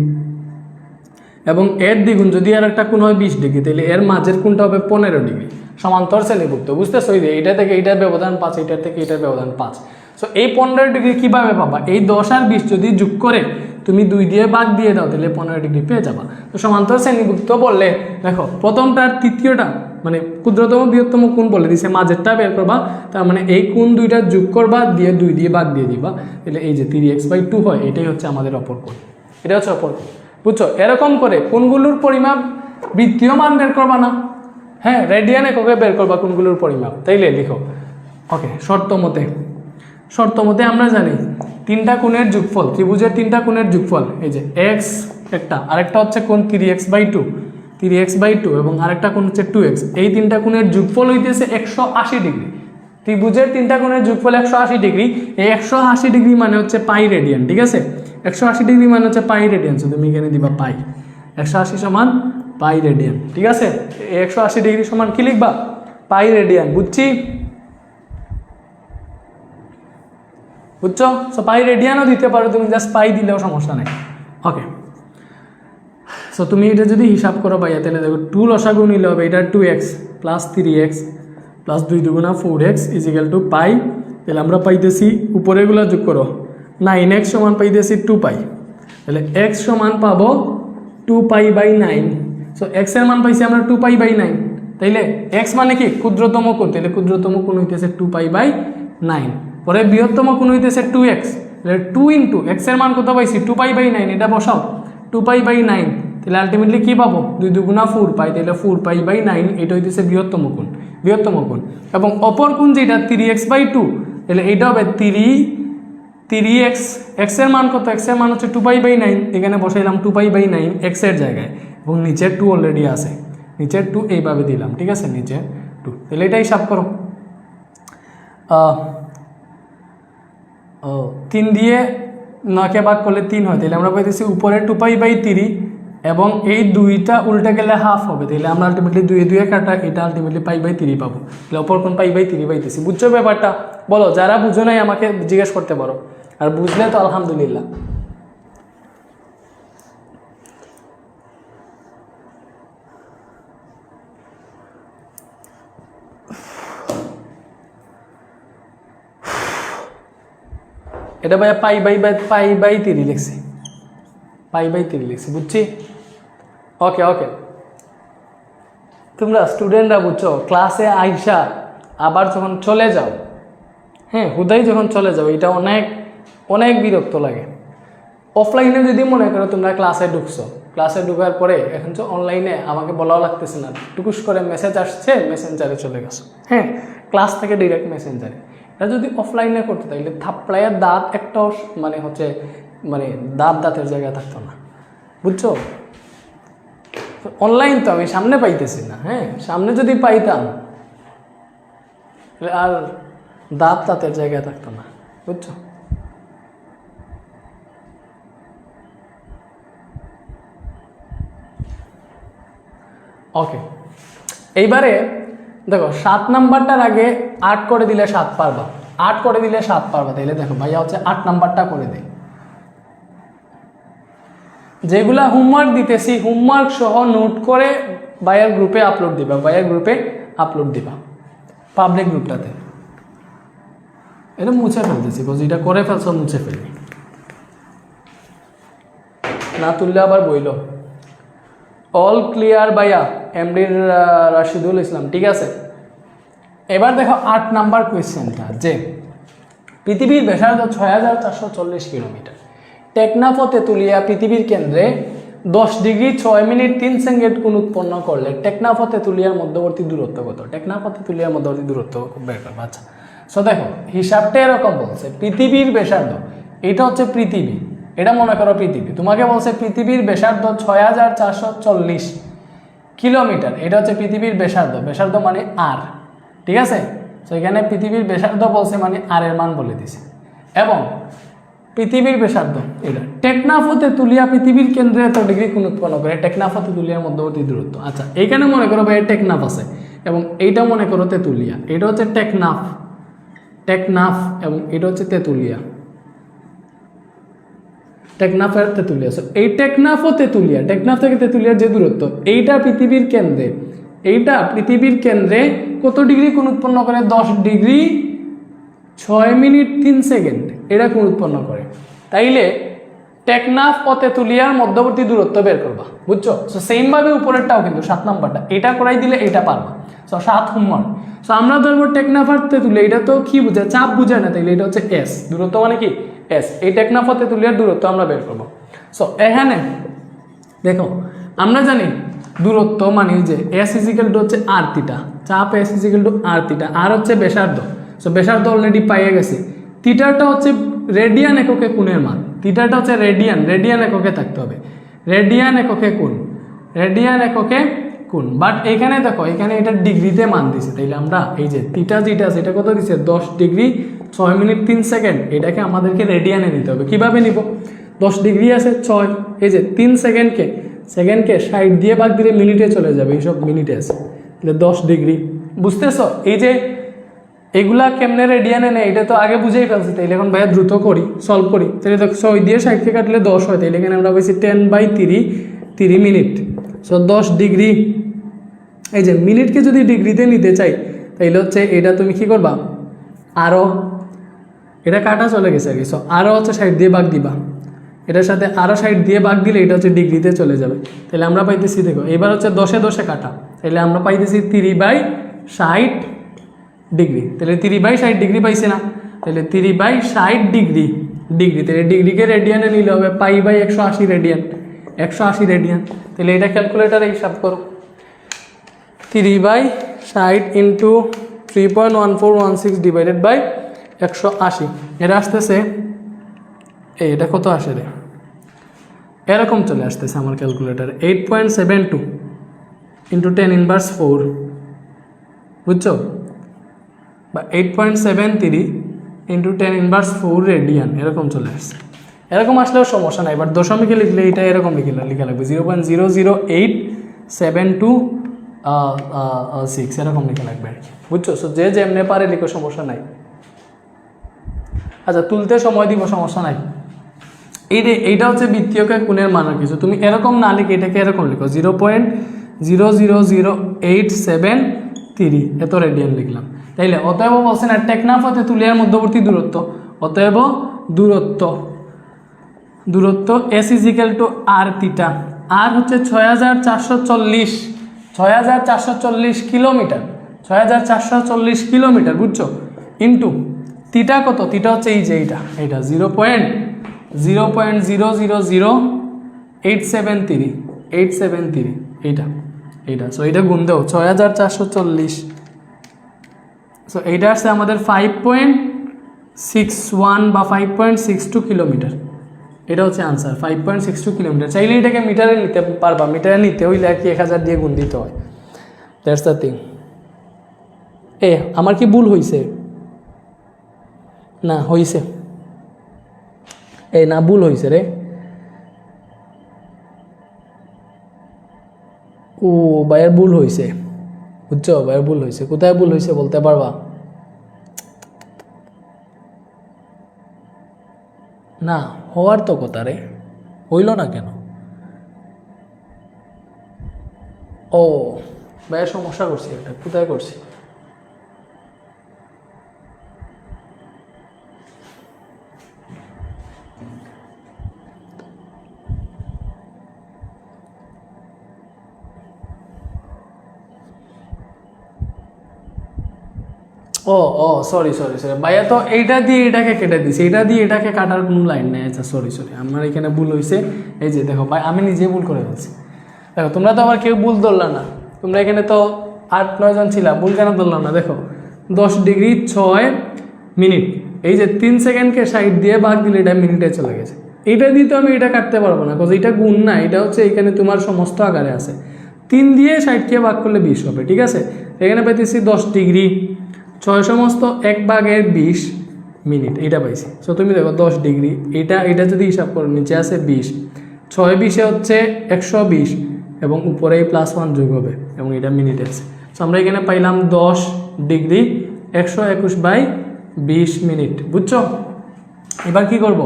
এবং এর দ্বিগুণ যদি আর একটা কোণ হয় 20 ডিগ্রি, তাহলে এর মাঝের কোণটা হবে 15 ডিগ্রি। সমান্তর শ্রেণীভুক্ত, বুঝতেছো? এইটা থেকে এইটার ব্যবধান 5, এইটার থেকে এইটার ব্যবধান 5। সো এই 15 ডিগ্রি কীভাবে পাবা? এই 10 আর 20 যদি যোগ করে তুমি 2 দিয়ে ভাগ দিয়ে দাও, তাহলে 15 ডিগ্রি পেয়ে যাবা। তো সমান্তর শ্রেণীভুক্ত বললে দেখো প্রথমটা আর তৃতীয়টা মানে ক্ষুদ্রতম বৃহত্তম কোণ বলে দিছে, মাঝেরটা বের করবা, তার মানে এই কোণ দুইটা যোগ করবা, দিয়ে 2 দিয়ে ভাগ দিয়ে দিবা, তাহলে এই যে 3x/2 হয়, এটাই হচ্ছে আমাদের অপর কোণ। এটা হচ্ছে অপর কোণ। বুঝছো? এরকম করে কোণগুলোর পরিমাপ বৃত্তীয় মান বের করবা না, হ্যাঁ রেডিয়ান এককে বের করবা কোণগুলোর পরিমাপ। তাইলে লিখো ওকে, শর্ত মতে আমরা জানি তিনটা কোণের যোগফল, ত্রিভুজের তিনটা কোণের যোগফল, এই যে x একটা, আরেকটা হচ্ছে কোণ 3x/2 এবং আরেকটা কোণ হচ্ছে 2x, এই তিনটা কোণের যোগফল হইতেছে 180 ডিগ্রি। ত্রিভুজের তিনটা কোণের যোগফল 180 ডিগ্রি, এই 180 ডিগ্রি মানে হচ্ছে পাই রেডিয়ান। ঠিক আছে, 180 ডিগ্রি মানে হচ্ছে পাই রেডিয়ান, তো তুমি এখানে দিবা পাই, 180 সমান পাই রেডিয়ান। ঠিক আছে, 180 ডিগ্রি সমান কি লিখবা? পাই রেডিয়ান। বুঝছি? বুঝছো? সো পাই রেডিয়ানও দিতে পারো তুমি, জাস্ট পাই দিলেও সমস্যা নেই। ওকে, সো তুমি এটা যদি হিসাব করো ভাইয়া, তাহলে দেখো 2 লসাগু নিলে হবে এটা 2x প্লাস 3x প্লাস 2 দুগুণা 4x ইজিক্যাল টু পাই। তাহলে আমরা পাইতেছি উপরেগুলো যোগ করো, 9x সমান পাইতেছি 2 পাই, তাহলে x সমান পাবো 2 পাই/9। সো x এর মান পাইছি আমরা 2 পাই/9, তাইলে x মানে কি? ক্ষুদ্রতম কোণ, তাহলে ক্ষুদ্রতম কোণ হইতেছে 2 পাই/9। পরে বৃহত্তম কোণ হইতেছে 2x, তাহলে 2 ইন্টু x এর মান কত পাইছি? 2 পাই/9, এটা বসাও 2 পাই/9, তাহলে আলটিমেটলি কি পাবো? 2 দুগুণা 4 পাই, তাহলে 4 পাই/9, এটা হইতেছে বৃহত্তম কোণ। এবং অপর কোণ যেটা 3x/2, তাহলে এটা হবে 3x, x এর মান কত? x এর মান হচ্ছে 2 পাই/9, এখানে বসাইলাম 2 পাই/9 x এর জায়গায়, এবং নিচের 2 অলরেডি আছে, নিচের 2 এইভাবে দিলাম। ঠিক আছে, নিচের 2, তাহলে এটা হিসাব করো 3 দিয়ে 9কে ভাগ করলে 3 হয়, তাহলে আমরা পাইতেছি উপরে 2 পাই/3 এবং এই 2টা উল্টে গেলে হাফ হবে, তাহলে আমরা আলটিমেটলি 2 2 কাটা, এটা আলটিমেটলি পাই/3 পাবো, তাহলে অপর কোণ পাই/3 পাইতেছি। বুঝছো ব্যাপারটা? বলো, যারা বুঝো নাই আমাকে জিজ্ঞেস করতে পারো, আর বুঝলে তো আলহামদুলিল্লাহ। এটা ভাইয়া পাই/3 লিখছি, পাই/3 লিখছি। বুঝছি? ওকে ওকে, তোমরা স্টুডেন্টরা বুঝছো, ক্লাসে আইসা আবার যখন চলে যাও, হ্যাঁ হুদাই যখন চলে যাও, এটা অনেক অনেক বিরক্ত লাগে। অফলাইনে যদি মনে করো তোমরা ক্লাসে ঢুকছো, ক্লাসে ঢুকার পরে এখন তো অনলাইনে আমাকে বলাও লাগতেছে না, টুকুস করে মেসেজ আসছে, মেসেঞ্জারে চলে গেছো, হ্যাঁ ক্লাস থেকে ডিরেক্ট মেসেঞ্জারে। এটা যদি অফলাইনে করতে তাইলে থাপ্পড়াইয়ের দাঁত একটাও মানে হচ্ছে মানে দাঁতের জায়গায় থাকতো না। বুঝছো? তো অনলাইন তো আমি সামনে পাইতেছি না। হ্যাঁ, সামনে যদি পাইতাম আর দাঁত তাঁতের জায়গায় থাকতো না, বুঝছো? ওকে, এইবারে দেখো 7 নাম্বারটার আগে 8 করে দিলে 7 পারবা, 8 করে দিলে 7 পারবা। তাইলে দেখো ভাইয়া হচ্ছে 8 নাম্বারটা করে দেয়। যেগুলা হোমওয়ার্ক দিতেছি হোমওয়ার্ক সহ নোট করে ভাইয়ার গ্রুপে আপলোড দিবা, ভাইয়ার গ্রুপে আপলোড দিবা, পাবলিক গ্রুপটাতে। এটা মুছে ফেলতেছি, বিকজ এটা করে ফেলছো, মুছে ফেলবি না, তুললে আবার বইল। অল ক্লিয়ার ভাইয়া, এমডির রাশিদুল ইসলাম, ঠিক আছে। এবার দেখো 8 নাম্বার কোয়েশ্চেনটা, যে পৃথিবীর ব্যাসার্ধ 6440 কিলোমিটার, টেকনাফ ও তেঁতুলিয়া পৃথিবীর কেন্দ্রে 10 ডিগ্রি 6 মিনিট 3 সেকেন্ড কোণ উৎপন্ন করলে টেকনাফ ও তেঁতুলিয়ার মধ্যবর্তী দূরত্ব কত? টেকনাফ ও তেঁতুলিয়ার মধ্যবর্তী দূরত্ব বের করবো। আচ্ছা, সো দেখো হিসাবটা এরকম বলছে, পৃথিবীর ব্যাসার্ধ, এটা হচ্ছে পৃথিবী, এটা মনে করো পৃথিবী, তোমাকে বলছে পৃথিবীর ব্যাসার্ধ 6440 কিলোমিটার, এটা হচ্ছে পৃথিবীর ব্যাসার্ধ, ব্যাসার্ধ মানে আর, ঠিক আছে। তো এখানে পৃথিবীর ব্যাসার্ধ বলছে মানে আর এর মান বলে দিছে, এবং পৃথিবীর ব্যাসার্ধ এটা। টেকনাফ ও তেঁতুলিয়া পৃথিবীর কেন্দ্রে এত ডিগ্রি কোণ উৎপন্ন করে, টেকনাফ ও তেঁতুলিয়ার মধ্যবর্তী দূরত্ব। আচ্ছা, এইখানে মনে করো ভাই টেকনাফ আছে, এবং এইটা মনে করো তেঁতুলিয়া, এটা হচ্ছে টেকনাফ, টেকনাফ, এবং এটা হচ্ছে তেঁতুলিয়া, টেকনাফ আর তেঁতুলিয়া। এই টেকনাফ ও তেঁতুলিয়া, টেকনাফ থেকে তেঁতুলিয়ার যে দূরত্ব, এইটা পৃথিবীর কেন্দ্রে, এইটা পৃথিবীর কেন্দ্রে কত ডিগ্রি কোণ উৎপন্ন করে? 10 ডিগ্রি 6 মিনিট 3 সেকেন্ড এটা কোণ উৎপন্ন করে। তাইলে টেকনাফ ও তেঁতুলিয়ার মধ্যবর্তী দূরত্ব বের করবা, বুঝছো? সো সেমভাবে উপরেরটাও কিন্তু 7 নাম্বারটা, এটা করাই দিলে এটা পারবা। So 7 homework. সো আমরা ধরবো টেকনাফ আর তেঁতুলিয়া, এটা তো কি বুঝে? চাপ বুঝায় না, তাইলে এটা হচ্ছে এস, দূরত্ব মানে কি এস। এই টেকনাফ ও তেঁতুলিয়ার দূরত্ব আমরা বের করবো। সো এখানে দেখো আমরা জানি দূরত্ব মানে যে এস ইজিক্যাল টু হচ্ছে আর থিটা, চাপ এস ইজিক্যাল টু আর থিটা, আর হচ্ছে ব্যাসার্ধ। সো ব্যাসার্ধ অলরেডি পাইয়ে গেছে। থিটাটা হচ্ছে রেডিয়ান এককে কোণের মান, থিটাটা হচ্ছে রেডিয়ান, রেডিয়ান এককে থাকতে হবে, রেডিয়ান এককে কোণ, রেডিয়ান এককে কোণ। বাট এখানে দেখো এখানে এটা ডিগ্রিতে মান দিছে, তাইলে আমরা এই যে থিটা যেটা আছে এটা কত দিছে? 10 ডিগ্রি 6 মিনিট 3 সেকেন্ড, এটাকে আমাদেরকে রেডিয়ানে নিতে হবে। কিভাবে নিব? 10 ডিগ্রি আছে 6, এই যে 3 সেকেন্ডকে 60 দিয়ে ভাগ দিলে মিনিটে চলে যাবে, এইসব মিনিটে আছে, তাহলে 10 ডিগ্রি। বুঝতেছ? এই যে এগুলা কেমনে রেডিয়ানে নেই এটা তো আগে বুঝেই ফেলছি। তাইলে এখন ভাইয়া দ্রুত করি, সলভ করি। তাহলে দেখো 6 দিয়ে 60কে কাটলে 10 হয়, তাইলে এখানে আমরা পাইছি 10/3 30 মিনিট। সো 10 ডিগ্রি, এই যে মিনিটকে যদি ডিগ্রিতে নিতে চাই তাইলে হচ্ছে এটা তুমি কি করবা? আরও এটা কাটা চলে গেছে আর কি। সো আরও হচ্ছে 60 দিয়ে ভাগ দিবা, এটার সাথে আরও 60 দিয়ে ভাগ দিলে এটা হচ্ছে ডিগ্রিতে চলে যাবে। তাহলে আমরা পাইতেছি, দেখো এবার হচ্ছে 10-এ 10-এ কাটা, তাহলে আমরা পাইতেছি 30/60 ডিগ্রি। তাহলে 30/60 ডিগ্রি পাইছে না? তাহলে 30/60 ডিগ্রি, তাহলে ডিগ্রিকে রেডিয়ানে নিলে হবে পাই/180 রেডিয়ান, 180 রেডিয়ান। তাহলে এটা ক্যালকুলেটারে হিসাব করো, 30/60 ইন্টু 3.1416 ডিভাইডেড বাই 180, এটা আসতেছে এটা কত আসে রে? এরকম চলে আসতেছে আমার ক্যালকুলেটারে, 8.72 ইন্টু 10⁻⁴, বুঝছো? বা 8.73 ইন্টু 10⁻⁴ রেডিয়ান, এরকম চলে আসছে। এরকম আসলেও সমস্যা নাই, বাট দশমিকে লিখলে এটা এরকম লেখা লাগবে 0.00872 এরকম লেখা লাগবে আর কি, বুঝছো? সো যে যেমনে পারে লিখো, সমস্যা নাই। আচ্ছা, তুলতে সময় দিব, সমস্যা নাই। এইটা হচ্ছে বৃত্তীয়কে কোণের মান আর কিছু, তুমি এরকম না লিখে এটাকে এরকম লিখো 0.00087 এত রেডিয়ান লিখলাম। তাইলে অতএব বলছে না টেকনাফ ও তেঁতুলিয়ার মধ্যবর্তী দূরত্ব, অতএব দূরত্ব এস ইজিক্যাল টু আর থিটা, আর হচ্ছে 6440 কিলোমিটার, 6440 কিলোমিটার, বুঝছো? ইন্টু থিটা কত? থিটা হচ্ছে এই যে এইটা 0.0000873 এইটা। সো এইটা গুণ দেও 6440, সো এইটা আসছে আমাদের 5.61 বা 5.62 কিলোমিটার, এটা হচ্ছে আনসার 5.62 কিলোমিটার। চাইলে এটাকে মিটারে নিতে পারবা, মিটারে নিতে হইলে আর কি 1000 দিয়ে গুণ দিতে হয়। That's the thing. আমার কি ভুল হয়েছে? না হয়েছে, না ভুল হয়েছে রে। ও ভাইয়ের ভুল হয়েছে, বুঝছো? ভাইয়ের ভুল হয়েছে। কোথায় ভুল হয়েছে বলতে পারবা? না হওয়ার তো কথা রে, হইল না কেন? ও ভাইয়ের সমস্যা করছি, এটা কোথায় করছি? ও সরি ভাইয়া, তো এইটা দিয়ে এটাকে কেটে দিছি, এটা দিয়ে এটাকে কাটার কোনো লাইন নেই। আচ্ছা সরি আমার এখানে ভুল হয়েছে। এই যে দেখো ভাই, আমি নিজে ভুল করে ফেলছি। দেখো তোমরা তো আবার কেউ ভুল ধরলা না, তোমরা এখানে তো 8-9 জন ছিলা, ভুল কেন ধরলাম না? দেখো 10 ডিগ্রি 6 মিনিট, এই যে 3 সেকেন্ডকে 60 দিয়ে ভাগ দিলে এটা মিনিটে চলে গেছে। এটা দিয়ে তো আমি এটা কাটতে পারবো না, কারণ এটা গুণ না, এটা হচ্ছে এখানে তোমার সমস্ত আকারে আছে। 3 দিয়ে 60কে ভাগ করলে 20 হবে, ঠিক আছে? এখানে পাইতেছি 10 ডিগ্রি 6 সমস্ত 1/20 মিনিট, এটা পাইছি। সো তুমি দেখো 10 ডিগ্রি, এটা যদি হিসাব করো, নিচে আছে 20, 6-20 হচ্ছে 120 এবং উপরে +1 যোগ হবে এবং এটা মিনিটে আছে। সো আমরা এখানে পাইলাম 10 ডিগ্রি 121/20 মিনিট, বুঝছো? এবার কি করব?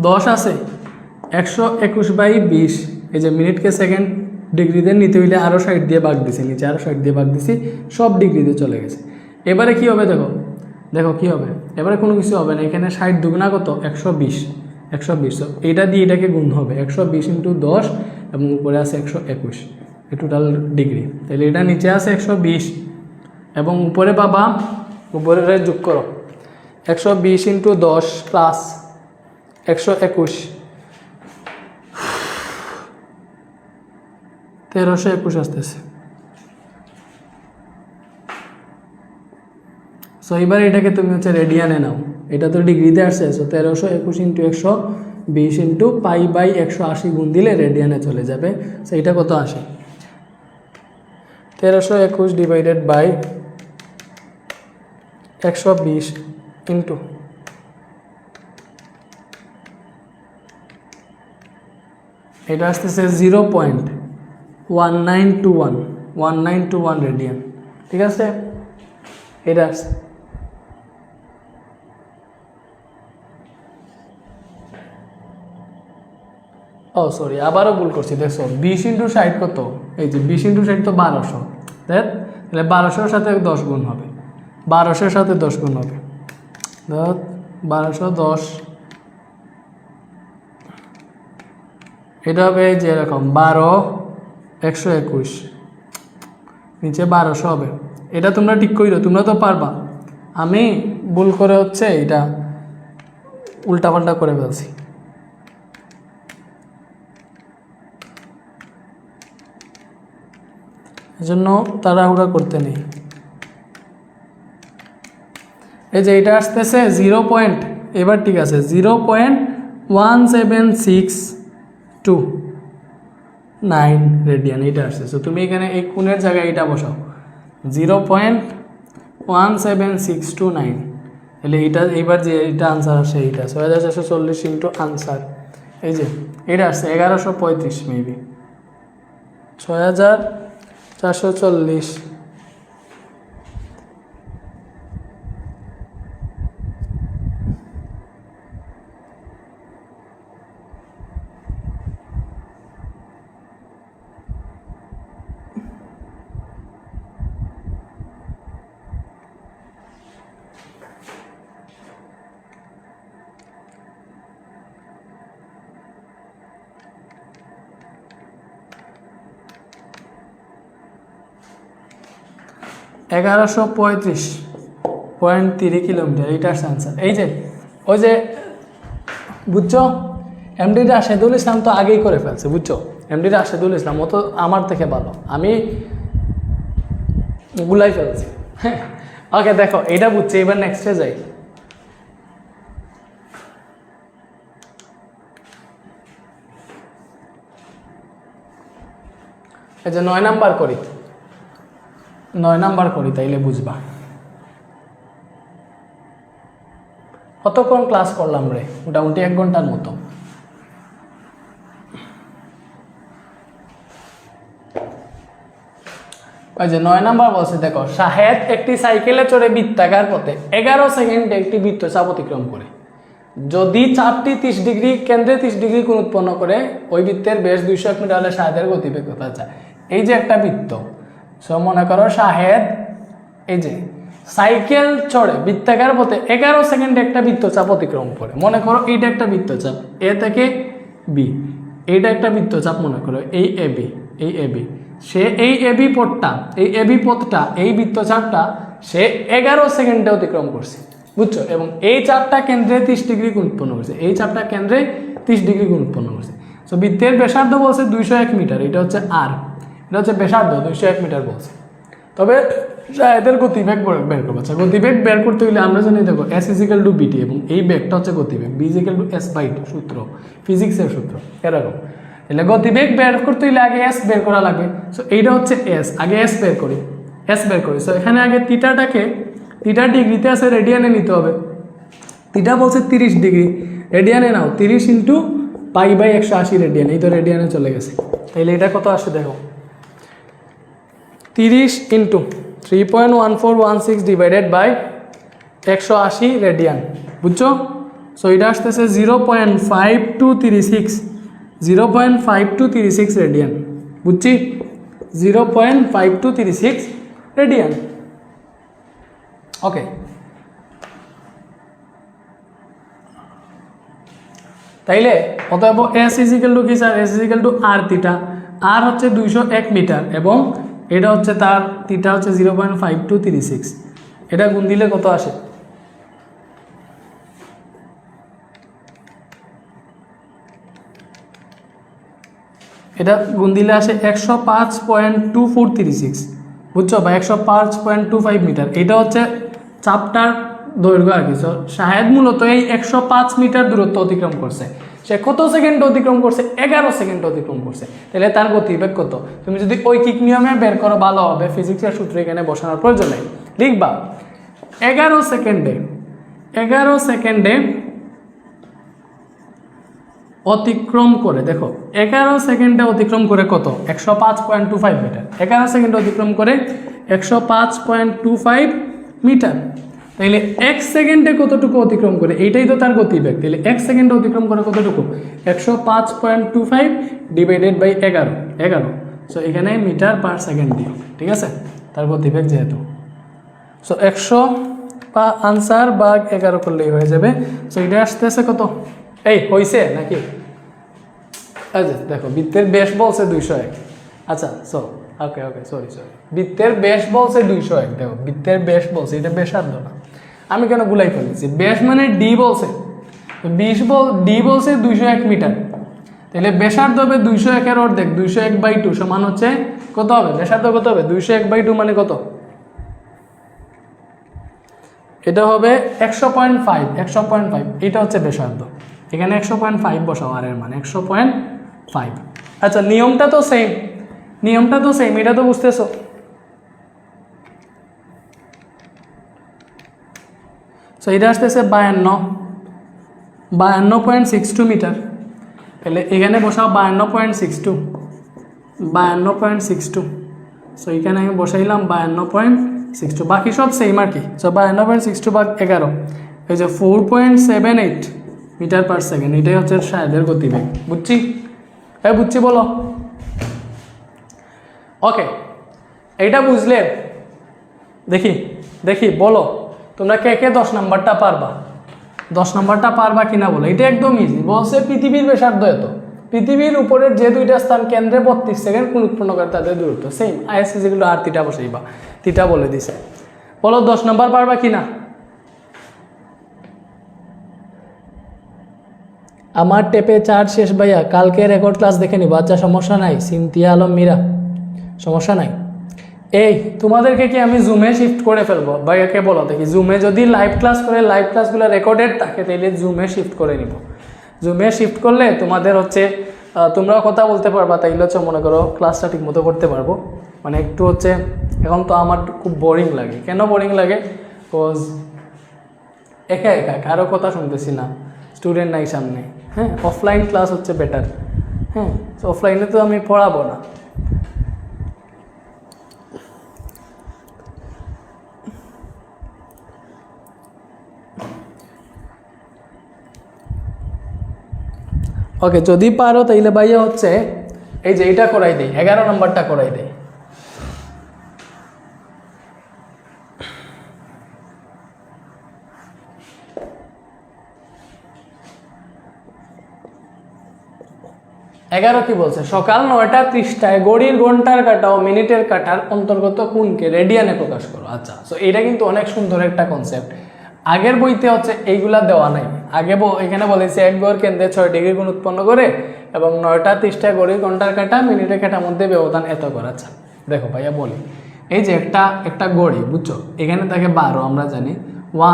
10 আছে 121/20, এই যে মিনিটকে সেকেন্ড ডিগ্রিতে নিতে হইলে আরও 60 দিয়ে ভাগ দিছি, নিচে আরও 60 দিয়ে ভাগ দিছি, সব ডিগ্রিতে চলে গেছে। এবারে কি হবে দেখো কি হবে? এবারে কোনো কিছু হবে না, এখানে 60 দুগুণা কত? 120। সো এটা দিয়ে এটাকে গুণ হবে, 120 × 10 এবং উপরে আছে 121, এই টোটাল ডিগ্রি। তাহলে এটা নিচে আছে 120 এবং উপরে পাবা, উপরে যোগ করো 120 × 10 প্লাস 121, 1321 আসতেছে। সো এবার এটাকে তুমি হচ্ছে রেডিয়ানে নাও, এটা তো ডিগ্রিতে আসছে। সো 1321 × 120 × π/180 গুণ দিলে রেডিয়ানে চলে যাবে। সো এটা কত আসে? 1321 ডিভাইডেড বাই 120 ইন্টু এটা আসতেছে 0.1921 রেডিয়ান, ঠিক আছে? এটা আসছে। সরি আবারও ভুল করছি, দেখছো 20 × 60 কত? এই যে 20 × 60 তো 1200, তাহলে 1200-র সাথে 10 গুণ হবে, 1200-এর সাথে 10 গুণ হবে, 1210, এটা হবে যে এরকম 12 121, নিচে 1200 হবে। এটা তোমরা ঠিক কইরো, তোমরা তো পারবা। আমি ভুল করে হচ্ছে এটা উল্টাপাল্টা করে ফেলছি, এজন্য তাড়াহুড়া করতে নেই। এই যে এটা আসতেছে 0. এবার ঠিক আছে 0.17629 রেডিয়ান, এটা আসছে। সো তুমি এখানে এই কোণের জায়গায় এটা বসাও 0.17629, তাহলে এটা এইবার যে এটা আনসার আসে, এইটা 6440 ইন্টু আনসার, এই যে এটা আসছে 1135, মেবি 6440 1135.3 কিলোমিটার, এটা আসছে আনসার। এই যে ওই যে বুঝছো, এমডি রাশেদুল ইসলাম তো আগেই করে ফেলছে, বুঝছো? এমডি রাশেদুল ইসলাম ও তো আমার থেকে ভালো, আমি গুলাই ফেলছি। হ্যাঁ ওকে, দেখো এটা বুঝছি, এবার নেক্সটে যাই। এই যে 9 নাম্বার করি, 9 নাম্বার করি, তাইলে বুঝবা। কতক্ষণ ক্লাস করলাম রে? মোটামুটি 1 ঘন্টার মতো। ওই যে 9 নাম্বার বলছে, দেখো শাহেদ একটি সাইকেলে চড়ে বৃত্তাকার পথে 11 সেকেন্ডে একটি বৃত্তচাপ অতিক্রম করে। যদি চাপটি 30 ডিগ্রি কেন্দ্রে 30 ডিগ্রি কোণ উৎপন্ন করে, ওই বৃত্তের ব্যাস 200 মিটার হলে শাহেদের গতিবেগ কত? আচ্ছা, এই যে একটা বৃত্ত, সো মনে করো শাহেদ এই যে সাইকেল চড়ে বৃত্তাকার পথে 11 সেকেন্ডে একটা বৃত্তচাপ অতিক্রম করে। মনে করো এইটা একটা বৃত্তচাপ এ থেকে বি, এইটা একটা বৃত্তচাপ মনে করো এই এ বি, এই এ বি। সে এই এবি পথটা, এই এবি পথটা, এই বৃত্তচাপটা সে 11 সেকেন্ডে অতিক্রম করছে, বুঝছো? এবং এই চাপটা কেন্দ্রে 30 ডিগ্রি কোণ উৎপন্ন করছে, এই চাপটা কেন্দ্রে 30 ডিগ্রি কোণ উৎপন্ন করছে। সো বৃত্তের ব্যাসার্ধ বলছে 201 মিটার, এটা হচ্ছে আর, এটা হচ্ছে ব্যাসার্ধ 201 মিটার বলছে। তবে এদের গতিবেগ বের করবো। আচ্ছা, গতিবেগ বের করতে হলে আমরা জানি, দেখো এস ইজিক্যাল টু বিটি, এবং এই বেগটা হচ্ছে গতিবেগ, B is equal to S by two, সূত্র ফিজিক্সের সূত্র এরকম। তাহলে গতিবেগ বের করতে হলে আগে এস বের করা লাগবে। সো এইটা হচ্ছে এস, আগে এস বের করি, এস বের করি। সো এখানে আগে থিটাটাকে, থিটা ডিগ্রিতে আছে, রেডিয়ানে নিতে হবে। থিটা বলছে 30 ডিগ্রি, রেডিয়ানে now 30 into pi by 180 radian, এই তো রেডিয়ানে চলে গেছে। তাহলে এটা কত আসে দেখো, 30 ইন্টু 3.1416 ডিভাইডেড বাই 180 রেডিয়ান, বুঝছো? সো এটা আসতেছে 0.5236, 0.5236 রেডিয়ান, বুঝছি? 0.5236 রেডিয়ান। ওকে, তাইলে অতএব এস ইজিক্যাল টু কি স্যার? এস ইজিক্যাল টু আর থিটা, আর হচ্ছে 201 মিটার এবং এটা হচ্ছে তার থিটা হচ্ছে 0.5236। এটা গুণ দিলে কত আসে? এটা গুণ দিলে আসে 105.2436, বুঝছো? বা 105.25 মিটার। এটা হচ্ছে চাপটার দৈর্ঘ্য আর কি। শাহেদ মূলত এই 105 মিটার দূরত্ব অতিক্রম করছে। সে কত সেকেন্ড অতিক্রম করছে? 11 সেকেন্ড অতিক্রম করছে। তাহলে তার গতিবেগ কত? তুমি যদি ঐকিক নিয়মে বের করো ভালো হবে, ফিজিক্সের সূত্র এখানে বসানোর প্রয়োজন নেই। লিখবা 11 সেকেন্ডে, 11 সেকেন্ডে অতিক্রম করে, দেখো 11 সেকেন্ডে অতিক্রম করে কত? 105.25 মিটার। 11 সেকেন্ডে অতিক্রম করে 105.25 মিটার। তাইলে 1 সেকেন্ডে কতটুকু অতিক্রম করে? এইটাই তো তার গতিবেগ। তাহলে 1 সেকেন্ডে অতিক্রম করে কতটুকু? 105.25 ডিভাইডেড বাই 11। সো এখানে মিটার পার সেকেন্ড দিও, ঠিক আছে? তার গতিবেগ যেহেতু, সো 100 বা আনসার ভাগ 11 করলেই হয়ে যাবে। সো এটা আসতেছে কত? এই হইছে নাকি? আচ্ছা দেখো, বৃত্তের ব্যাস বলছে 201। আচ্ছা সো ওকে সরি, বৃত্তের ব্যাস বলছে 201। দেখো বৃত্তের ব্যাস বলছে, এটা ব্যাসার্ধ না, আমি কেন গুলাই ফেলেছি। ব্যাস মানে ডি বলছে, ডি বলছে 201 মিটার। তাহলে ব্যাসার্ধ হবে 201-এর অর্ধেক, 201/2 সমান হচ্ছে কত হবে? ব্যাসার্ধ কত হবে? 201/2 মানে কত? এটা হবে 100.5। এটা হচ্ছে ব্যাসার্ধ। এখানে 100.5 বসাও, আর এর মানে 100.5। আচ্ছা নিয়মটা তো সেম, এটা তো বুঝতেছো। সো এটা আসতেছে 52.62 মিটার। তাহলে এখানে বসাও 52.62। সো এখানে আমি বসাইলাম 52.62, বাকি সব সেম আর কি। সো 52.62 ভাগ 11, এই যে 4.78 মিটার পার সেকেন্ড। এটাই হচ্ছে শাহেদের গতিবেগ, বুঝছি? হ্যাঁ বুঝছি, বলো। ওকে, এইটা বুঝলে দেখি বলো তোমরা কে কে 10 নাম্বারটা পারবা? 10 নাম্বারটা পারবা কিনা বলো। এটা একদম ইজি। বলছে পৃথিবীর ব্যাসার্ধ এত, পৃথিবীর উপরের যে দুইটা স্থান কেন্দ্রে 32 সেকেন্ড কোণ উৎপন্ন করে তাদের দূরত্ব সেম। আইএস যেগুলো আর থিটা বসাইবা, থিটা বলে দিছে। বলো 10 নাম্বার পারবা কিনা? আমার টেপে চার্জ শেষ ভাইয়া, কালকে রেকর্ড ক্লাস দেখে নিব। আচ্ছা সমস্যা নাই। সিনথিয়া আলম মীরা, সমস্যা নাই। এই তোমাদেরকে কি আমি জুমে শিফট করে ফেলবো? ভাইয়াকে বলো দেখি, জুমে যদি লাইভ ক্লাস করে, লাইভ ক্লাসগুলো রেকর্ডেড থাকে, তাহলে জুমে শিফট করে নিব। জুমে শিফট করলে তোমাদের হচ্ছে তোমরাও কথা বলতে পারবা, তাইলে হচ্ছে মনে করো ক্লাসটা ঠিক মতো করতে পারবো। মানে একটু হচ্ছে এখন তো আমার খুব বোরিং লাগে। কেন বোরিং লাগে? বিকজ একা একা কারো কথা শুনতেছি না, স্টুডেন্ট নাই সামনে। হ্যাঁ, অফলাইন ক্লাস হচ্ছে বেটার। হ্যাঁ, অফলাইনে তো আমি পড়াবো না। ওকে, যদি পারো তাইলে ভাইয়া হচ্ছে এই যে এটা করাই দেই, 11 নম্বরটা করাই দেই। এগারো কি বলছে? সকাল 9:30টায় ঘড়ির ঘন্টার কাঁটা ও মিনিটের কাঁটার অন্তর্গত কোণকে রেডিয়ানে প্রকাশ করো। আচ্ছা, সো এটা কিন্তু অনেক সুন্দর একটা কনসেপ্ট। আগের বইতে হচ্ছে এইগুলা দেওয়া নাই। আগে এখানে বলেছে এক গড় কেন্দ্রে 6 ডিগ্রি কোণ উৎপন্ন করে এবং 9:30টায় ঘড়ির ঘন্টার কাঁটা মিনিটের কাঁটার মধ্যে ব্যবধান এত করে। আচ্ছা দেখো ভাইয়া বলি, এই যে একটা ঘড়ি, বুঝছো, এখানে থাকে 12, আমরা জানি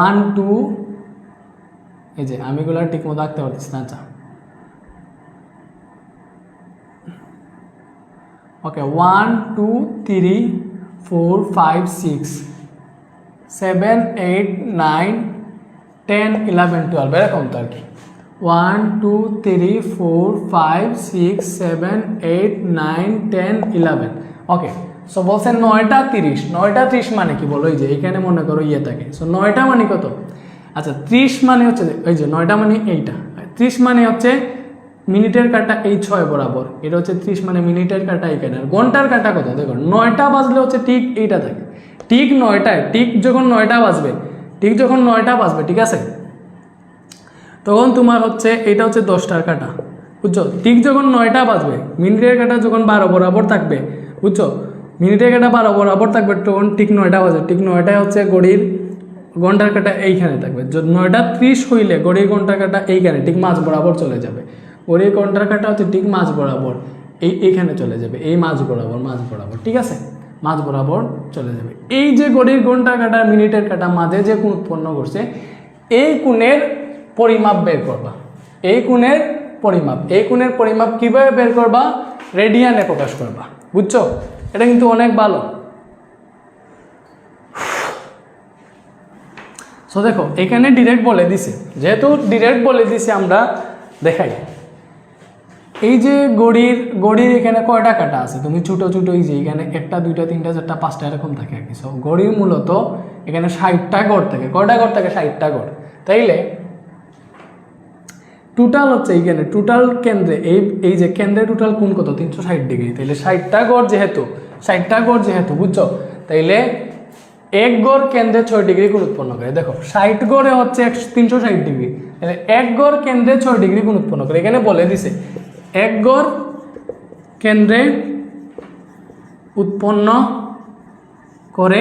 1 2, এই যে আমিগুলো ঠিক মতো আঁকতে পারতেছি না। আচ্ছা ওকে, 1 2 3 4 5 6 7 8 9 10 11 12 এরকম তো আর কি। 1 2 3 4 5 6 7 8 9 10 11। ওকে, সো বলছে 9:30। 9:30 মানে কি বলো? এই যে এখানে মনে করো ইয়ে থাকে। সো 9টা মানে কত? আচ্ছা 30 মানে হচ্ছে এই যে 9টা মানে এইটা, 30 মানে হচ্ছে মিনিটের কাঁটা এই 6 বরাবর, এটা হচ্ছে 30 মানে মিনিটের কাঁটা এইখানে। আর ঘন্টার কাঁটা কত? দেখো 9টা বাজলে হচ্ছে ঠিক এইটা থাকে, ঠিক 9টায়, ঠিক যখন 9টা বাজবে, ঠিক আছে, তখন তোমার হচ্ছে এটা হচ্ছে 10টার কাঁটা, বুঝছো। ঠিক যখন 9টা বাজবে, মিনিটের কাঁটা যখন 12 বরাবর থাকবে, বুঝছো, মিনিটের কাঁটা 12 বরাবর থাকবে, তখন ঠিক 9টা বাজবে, ঠিক 9টায় হচ্ছে ঘড়ির ঘন্টার কাঁটা এইখানে থাকবে। 9:30 হইলে ঘড়ির ঘন্টার কাঁটা এইখানে ঠিক মাঝ বরাবর চলে যাবে। ঘড়ির ঘন্টার কাঁটা হচ্ছে ঠিক মাঝ বরাবর এইখানে চলে যাবে, এই মাঝ বরাবর, ঠিক আছে, মাঝ বরাবর চলে যাবে। এই যে ঘড়ির ঘন্টার কাঁটা মিনিটের কাঁটা মাঝে যে কোণ উৎপন্ন করছে, এই কোণের পরিমাপ বের করবা। এই কোণের পরিমাপ কিভাবে বের করবা? রেডিয়ানে প্রকাশ করবা, বুঝছো। এটা কিন্তু অনেক ভালো। সো দেখো এখানে ডিরেক্ট বলে দিছে, যেহেতু ডিরেক্ট বলে দিছে আমরা দেখাই। এই যে ঘড়ির এখানে কয়টা কাঁটা আছে? তুমি ছোট এই যে এখানে 1টা 2টা 3টা 4টা 5টা এরকম থাকে আর কি। সো ঘড়ির মূলত এখানে 60টা গড় থাকে। কয়টা গড় থাকে? 60টা গড়। তাইলে টোটাল হচ্ছে এইখানে টোটাল কেন্দ্রে এই যে কেন্দ্রে টোটাল কোণ কত? 360 ডিগ্রি। তাইলে 60টা গড় যেহেতু, বুঝছো, তাইলে এক গড় কেন্দ্রে 6 ডিগ্রি কোণ উৎপন্ন করে। দেখো 60 গড়ে হচ্ছে 360 ডিগ্রি, তাহলে এক গড় কেন্দ্রে 6 ডিগ্রি কোণ উৎপন্ন করে। এখানে বলে দিছে এক গড় কেন্দ্রে উৎপন্ন করে,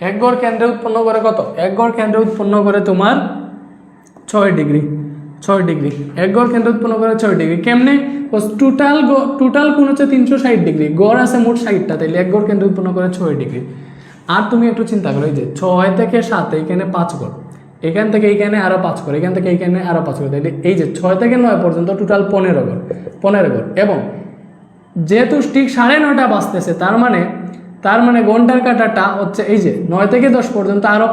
এক গড় কেন্দ্রে উৎপন্ন করে কত? এক গড় কেন্দ্রে উৎপন্ন করে তোমার 6 ডিগ্রি। এক গড় কেন্দ্রে উৎপন্ন করে 6 ডিগ্রি। কেমনে? টোটাল কোণ হচ্ছে 360 ডিগ্রি, গড় আছে মোট 60টা, তাইলে এক গড় কেন্দ্রে উৎপন্ন করে 6 ডিগ্রি। আর তুমি একটু চিন্তা করো, এই যে 6 থেকে 7 এইখানে 5 গড়, এখান থেকে এইখানে আরো 5 গড়, এখান থেকে এইখানে আরো 5 গড়, তাইলে এই যে 6 থেকে 9 পর্যন্ত টোটাল 15 গড়। এবং যেহেতু ঠিক 9:30 বাজতেছে, তার মানে ঘন্টার কাঁটাটা হচ্ছে এই যে 9 থেকে 10 পর্যন্ত আরো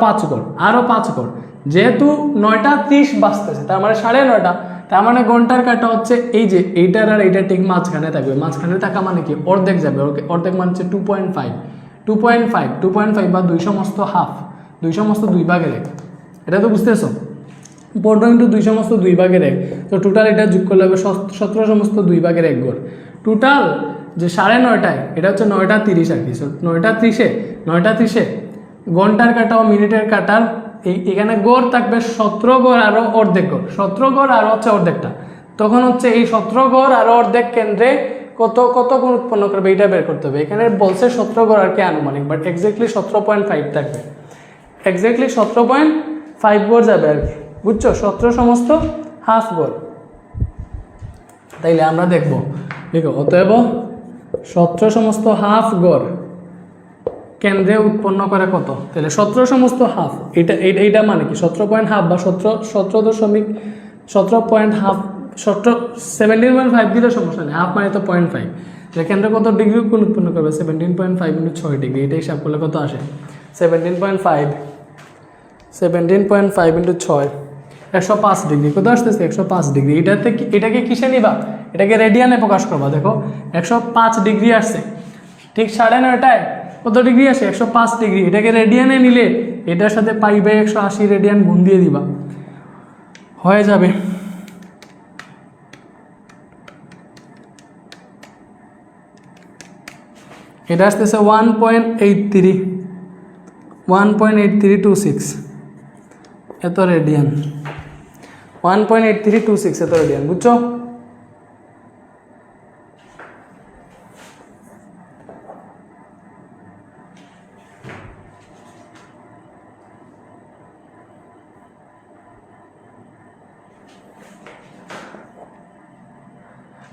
5 গড়। যেহেতু 9:30 বাজতেছে, তার মানে 9:30, তার মানে ঘন্টার কাঁটা হচ্ছে এই যে এইটার আর এইটা ঠিক মাঝখানে থাকবে। মাঝখানে থাকা মানে কি? অর্ধেক যাবে। অর্ধেক মানে হচ্ছে 2.5 বা 2 সমস্ত হাফ, 2 সমস্ত 2 ভাগের 1। এটা তো বুঝতেছো? 15 × 2 সমস্ত 2 ভাগের 1, তো টোটাল এটা যোগ করলে হবে 17 সমস্ত 2 ভাগের 1 গড়। টোটাল যে 9:30, এটা হচ্ছে 9:30 আর কি। 9:30 ঘন্টার কাঁটা ও মিনিটের কাঁটার এখানে গড় থাকবে 17 গড় আরো অর্ধেক গড়। 17 গড় আর হচ্ছে অর্ধেকটা, তখন হচ্ছে এই 17 গড় আরো অর্ধেক কেন্দ্রে কত কোণ উৎপন্ন করবে এটা বের করতে হবে। এখানে বলছে 17 গড় আর কি আনুমানিক, বাট এক্স্যাক্টলি 17.5 থাকবে। এক্স্যাক্টলি 17.5 গড় যাবে আর কি, বুঝছো। 17 সমস্ত হাফ গড়। তাইলে আমরা দেখো অতএব 17 সমস্ত হাফ গড় কেন্দ্রে উৎপন্ন করে কত? তাহলে 17 সমস্ত হাফ, এইটা মানে কি? 17.5 বা 17.5 শর্ট 17.5 দিলে সমস্যা নেই, হাফ মানে তো 0.5, কেন্দ্র কত ডিগ্রি কোণ উৎপন্ন করবে 17.5 ইন্টু 6 ডিগ্রি, এটা হিসাব করলে কত আসে 17.5 ইন্টু 6 105 ডিগ্রি, কত আসতেছে 105 ডিগ্রি। এটাকে কিসে নিবা, এটাকে রেডিয়ানে প্রকাশ করবা, দেখো 105 ডিগ্রি আসছে, ঠিক 9:30 কত ডিগ্রি আসে 105 ডিগ্রি, এটাকে রেডিয়ানে নিলে এটার সাথে π/180 রেডিয়ান গুণ দিয়ে দিবা, হয়ে যাবে। এটা আসতেছে 1.8326 এত রেডিয়ান, 1.8326 এত রেডিয়ান, বুঝছো?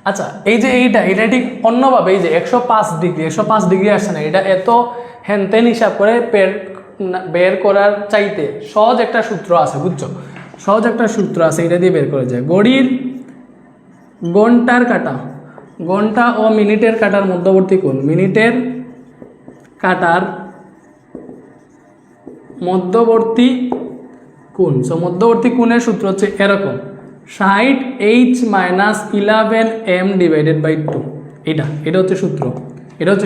আচ্ছা, এই যে এটা ঠিক অন্যভাবে, এই যে 105 ডিগ্রি আসছে না, এটা এত হ্যানতেন হিসাব করে বের করার চাইতে সহজ একটা সূত্র আছে, বুঝছো? সহজ একটা সূত্র আছে, এটা দিয়ে বের করে যায়। ঘড়ির ঘন্টা ও মিনিটের কাটার মধ্যবর্তী কোণ, মিনিটের কাটার মধ্যবর্তী কোণ, সো মধ্যবর্তী কোণের সূত্র হচ্ছে এরকম 60h - 11m / 2, এটা হচ্ছে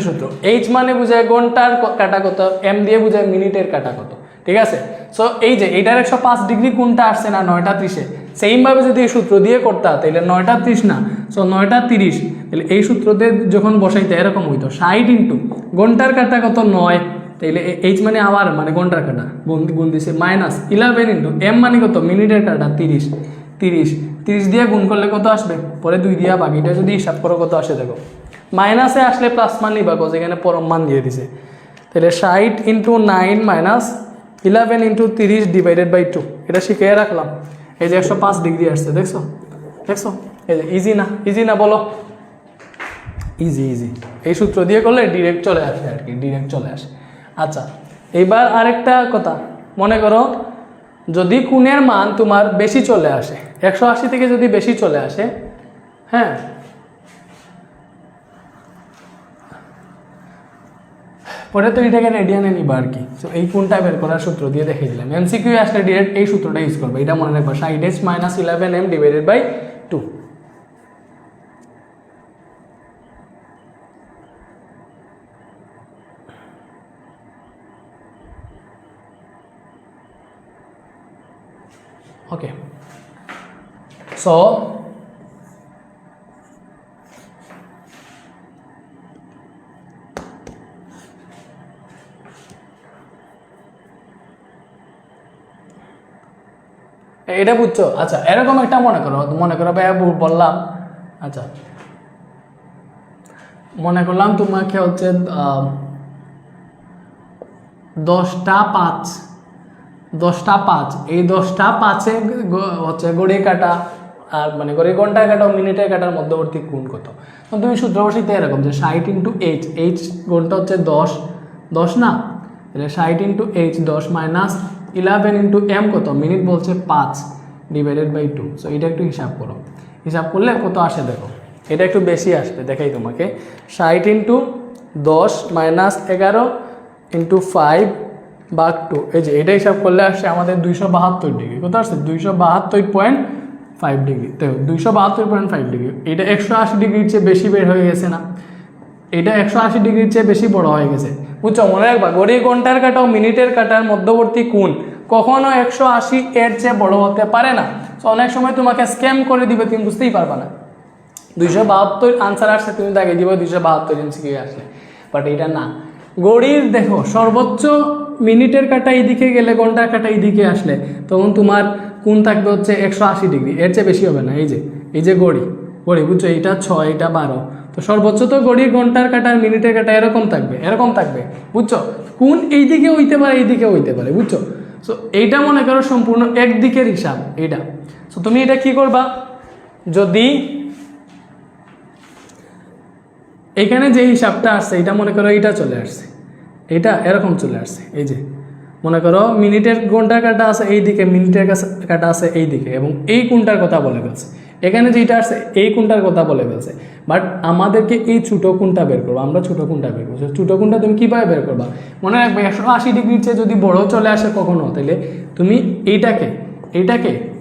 সূত্র, h মানে বোঝায় ঘন্টার কাটা কত, m দিয়ে বোঝায় মিনিটের কাটা কত, ঠিক আছে? সো এই যে এটার 105 ডিগ্রি কোণটা আসছে না 9:30, সেম ভাবে যদি এই সূত্র দিয়ে করতা তাহলে 9:30 না, সো 9:30, তাহলে এই সূত্র দিয়ে যখন বসাইতে এরকম হইতো 60 ইন্টু ঘন্টার কাটা কত 9, তাহলে h মানে আওয়ার মানে ঘন্টার কাটা গুণ দিছে, -11 ইন্টু m মানে কত মিনিটের কাটা 30 দিয়ে গুণ করলে কত আসবে, পরে 2 দিয়া বাকিটা যদি হিসাব করো কত আসে দেখো, মাইনাসে আসলে প্লাস মান নিবা, যেখানে পরম মান দিয়ে দিছে, তাহলে 60 ইন্টু 9 - 11 ইন্টু 30 / 2, এটা শিখিয়ে রাখলাম। এই যে 105 ডিগ্রি আসছে, দেখছো? এই যে ইজি না বলো, ইজি এই সূত্র দিয়ে করলে ডিরেক্ট চলে আসে আর কি, আচ্ছা, এবার আরেকটা কথা মনে করো, যদি কোণের মান তোমার বেশি চলে আসে, 180 থেকে যদি বেশি চলে আসে, হ্যাঁ, পরে তো এটাকে রেডিয়ানে নিবা আর কি। তো এই কোণটা বের করার সূত্র দিয়ে দেখিয়ে দিলাম, এমসিকিউ আসলে ডিরেক্ট এই সূত্রটা ইউজ করবে, এটা মনে রাখবা 60h - 11m / 2। ওকে, সো এটা বুঝছো? আচ্ছা, এরকম একটা মনে করো ভাইয়া বললাম, আচ্ছা মনে করলাম তোমাকে হচ্ছে 10টা 5, এই 10টা 5-এ হচ্ছে ঘড়ি কাটা আর মানে ঘড়ি ঘন্টার কাটা ও মিনিটের কাটার মধ্যবর্তী কোণ কত। তুমি সূত্র বসিতে এরকম যে 60 ইন্টু h কোণটা হচ্ছে 10 না, তাহলে 60 ইন্টু h 10 - 11 ইন্টু m কত, মিনিট বলছে 5 / 2। সো এটা একটু হিসাব করো, হিসাব করলে কত আসে দেখো, এটা একটু বেশি আসবে, দেখাই তোমাকে, 60 ইন্টু 10 - 11 ইন্টু 5/2, এই যে এটা হিসাব করলে আসছে আমাদের 272 ডিগ্রি, কত আসছে 272.5 ডিগ্রি, তো 272.5 ডিগ্রি, এটা 180 ডিগ্রির চেয়ে বেশি বের হয়ে গেছে না, এটা 180 ডিগ্রির চেয়ে বেশি বড় হয়ে গেছে, বুঝছো? মনে রাখবা, ঘড়ি ঘন্টার কাটা ও মিনিটের কাটার মধ্যবর্তী কোণ কখনো 180 এর চেয়ে বড় হতে পারে না। তো অনেক সময় তোমাকে স্ক্যাম করে দিবে, তুমি বুঝতেই পারবা না, 272 আনসার আসছে, তুমি দাগে দিবে 272 এমসিকিউ আসলে, বাট এটা না। ঘড়ির দেখো সর্বোচ্চ মিনিটের কাটা এইদিকে গেলে ঘন্টার কাটা এইদিকে আসলে তখন তোমার কোণ থাকবে হচ্ছে 180 ডিগ্রি, এর চেয়ে বেশি হবে না। এই যে ঘড়ি বুঝছো, এইটা 6 এটা 12, তো সর্বোচ্চ তো ঘড়ির ঘন্টার কাটা আর মিনিটের কাটা এরকম থাকবে, বুঝছো? কোণ এইদিকে হইতে পারে এইদিকে হইতে পারে, বুঝছো? সো এইটা মনে করো সম্পূর্ণ একদিকের হিসাব এইটা। সো তুমি এটা কি করবা, যদি এখানে যে হিসাবটা আসছে এটা মনে করো এইটা চলে আসছে, এইটা এরকম চলে আসছে, এই যে মনে করো মিনিটের ঘন্টার কাটা আছে এইদিকে, মিনিটের কাটা আছে এইদিকে, এবং এই কোণটার কথা বলে গেছে, এখানে যেটা আসছে এই কোণটার কথা বলে ফেলছে, বাট আমাদেরকে এই ছোটো কোণটা বের করবো, আমরা ছোটো কোণটা বের করবো। ছোটো কোণটা তুমি কীভাবে বের করবা? মনে রাখবে 180 ডিগ্রির চেয়ে যদি বড় চলে আসে কখনো, তাহলে তুমি এইটাকে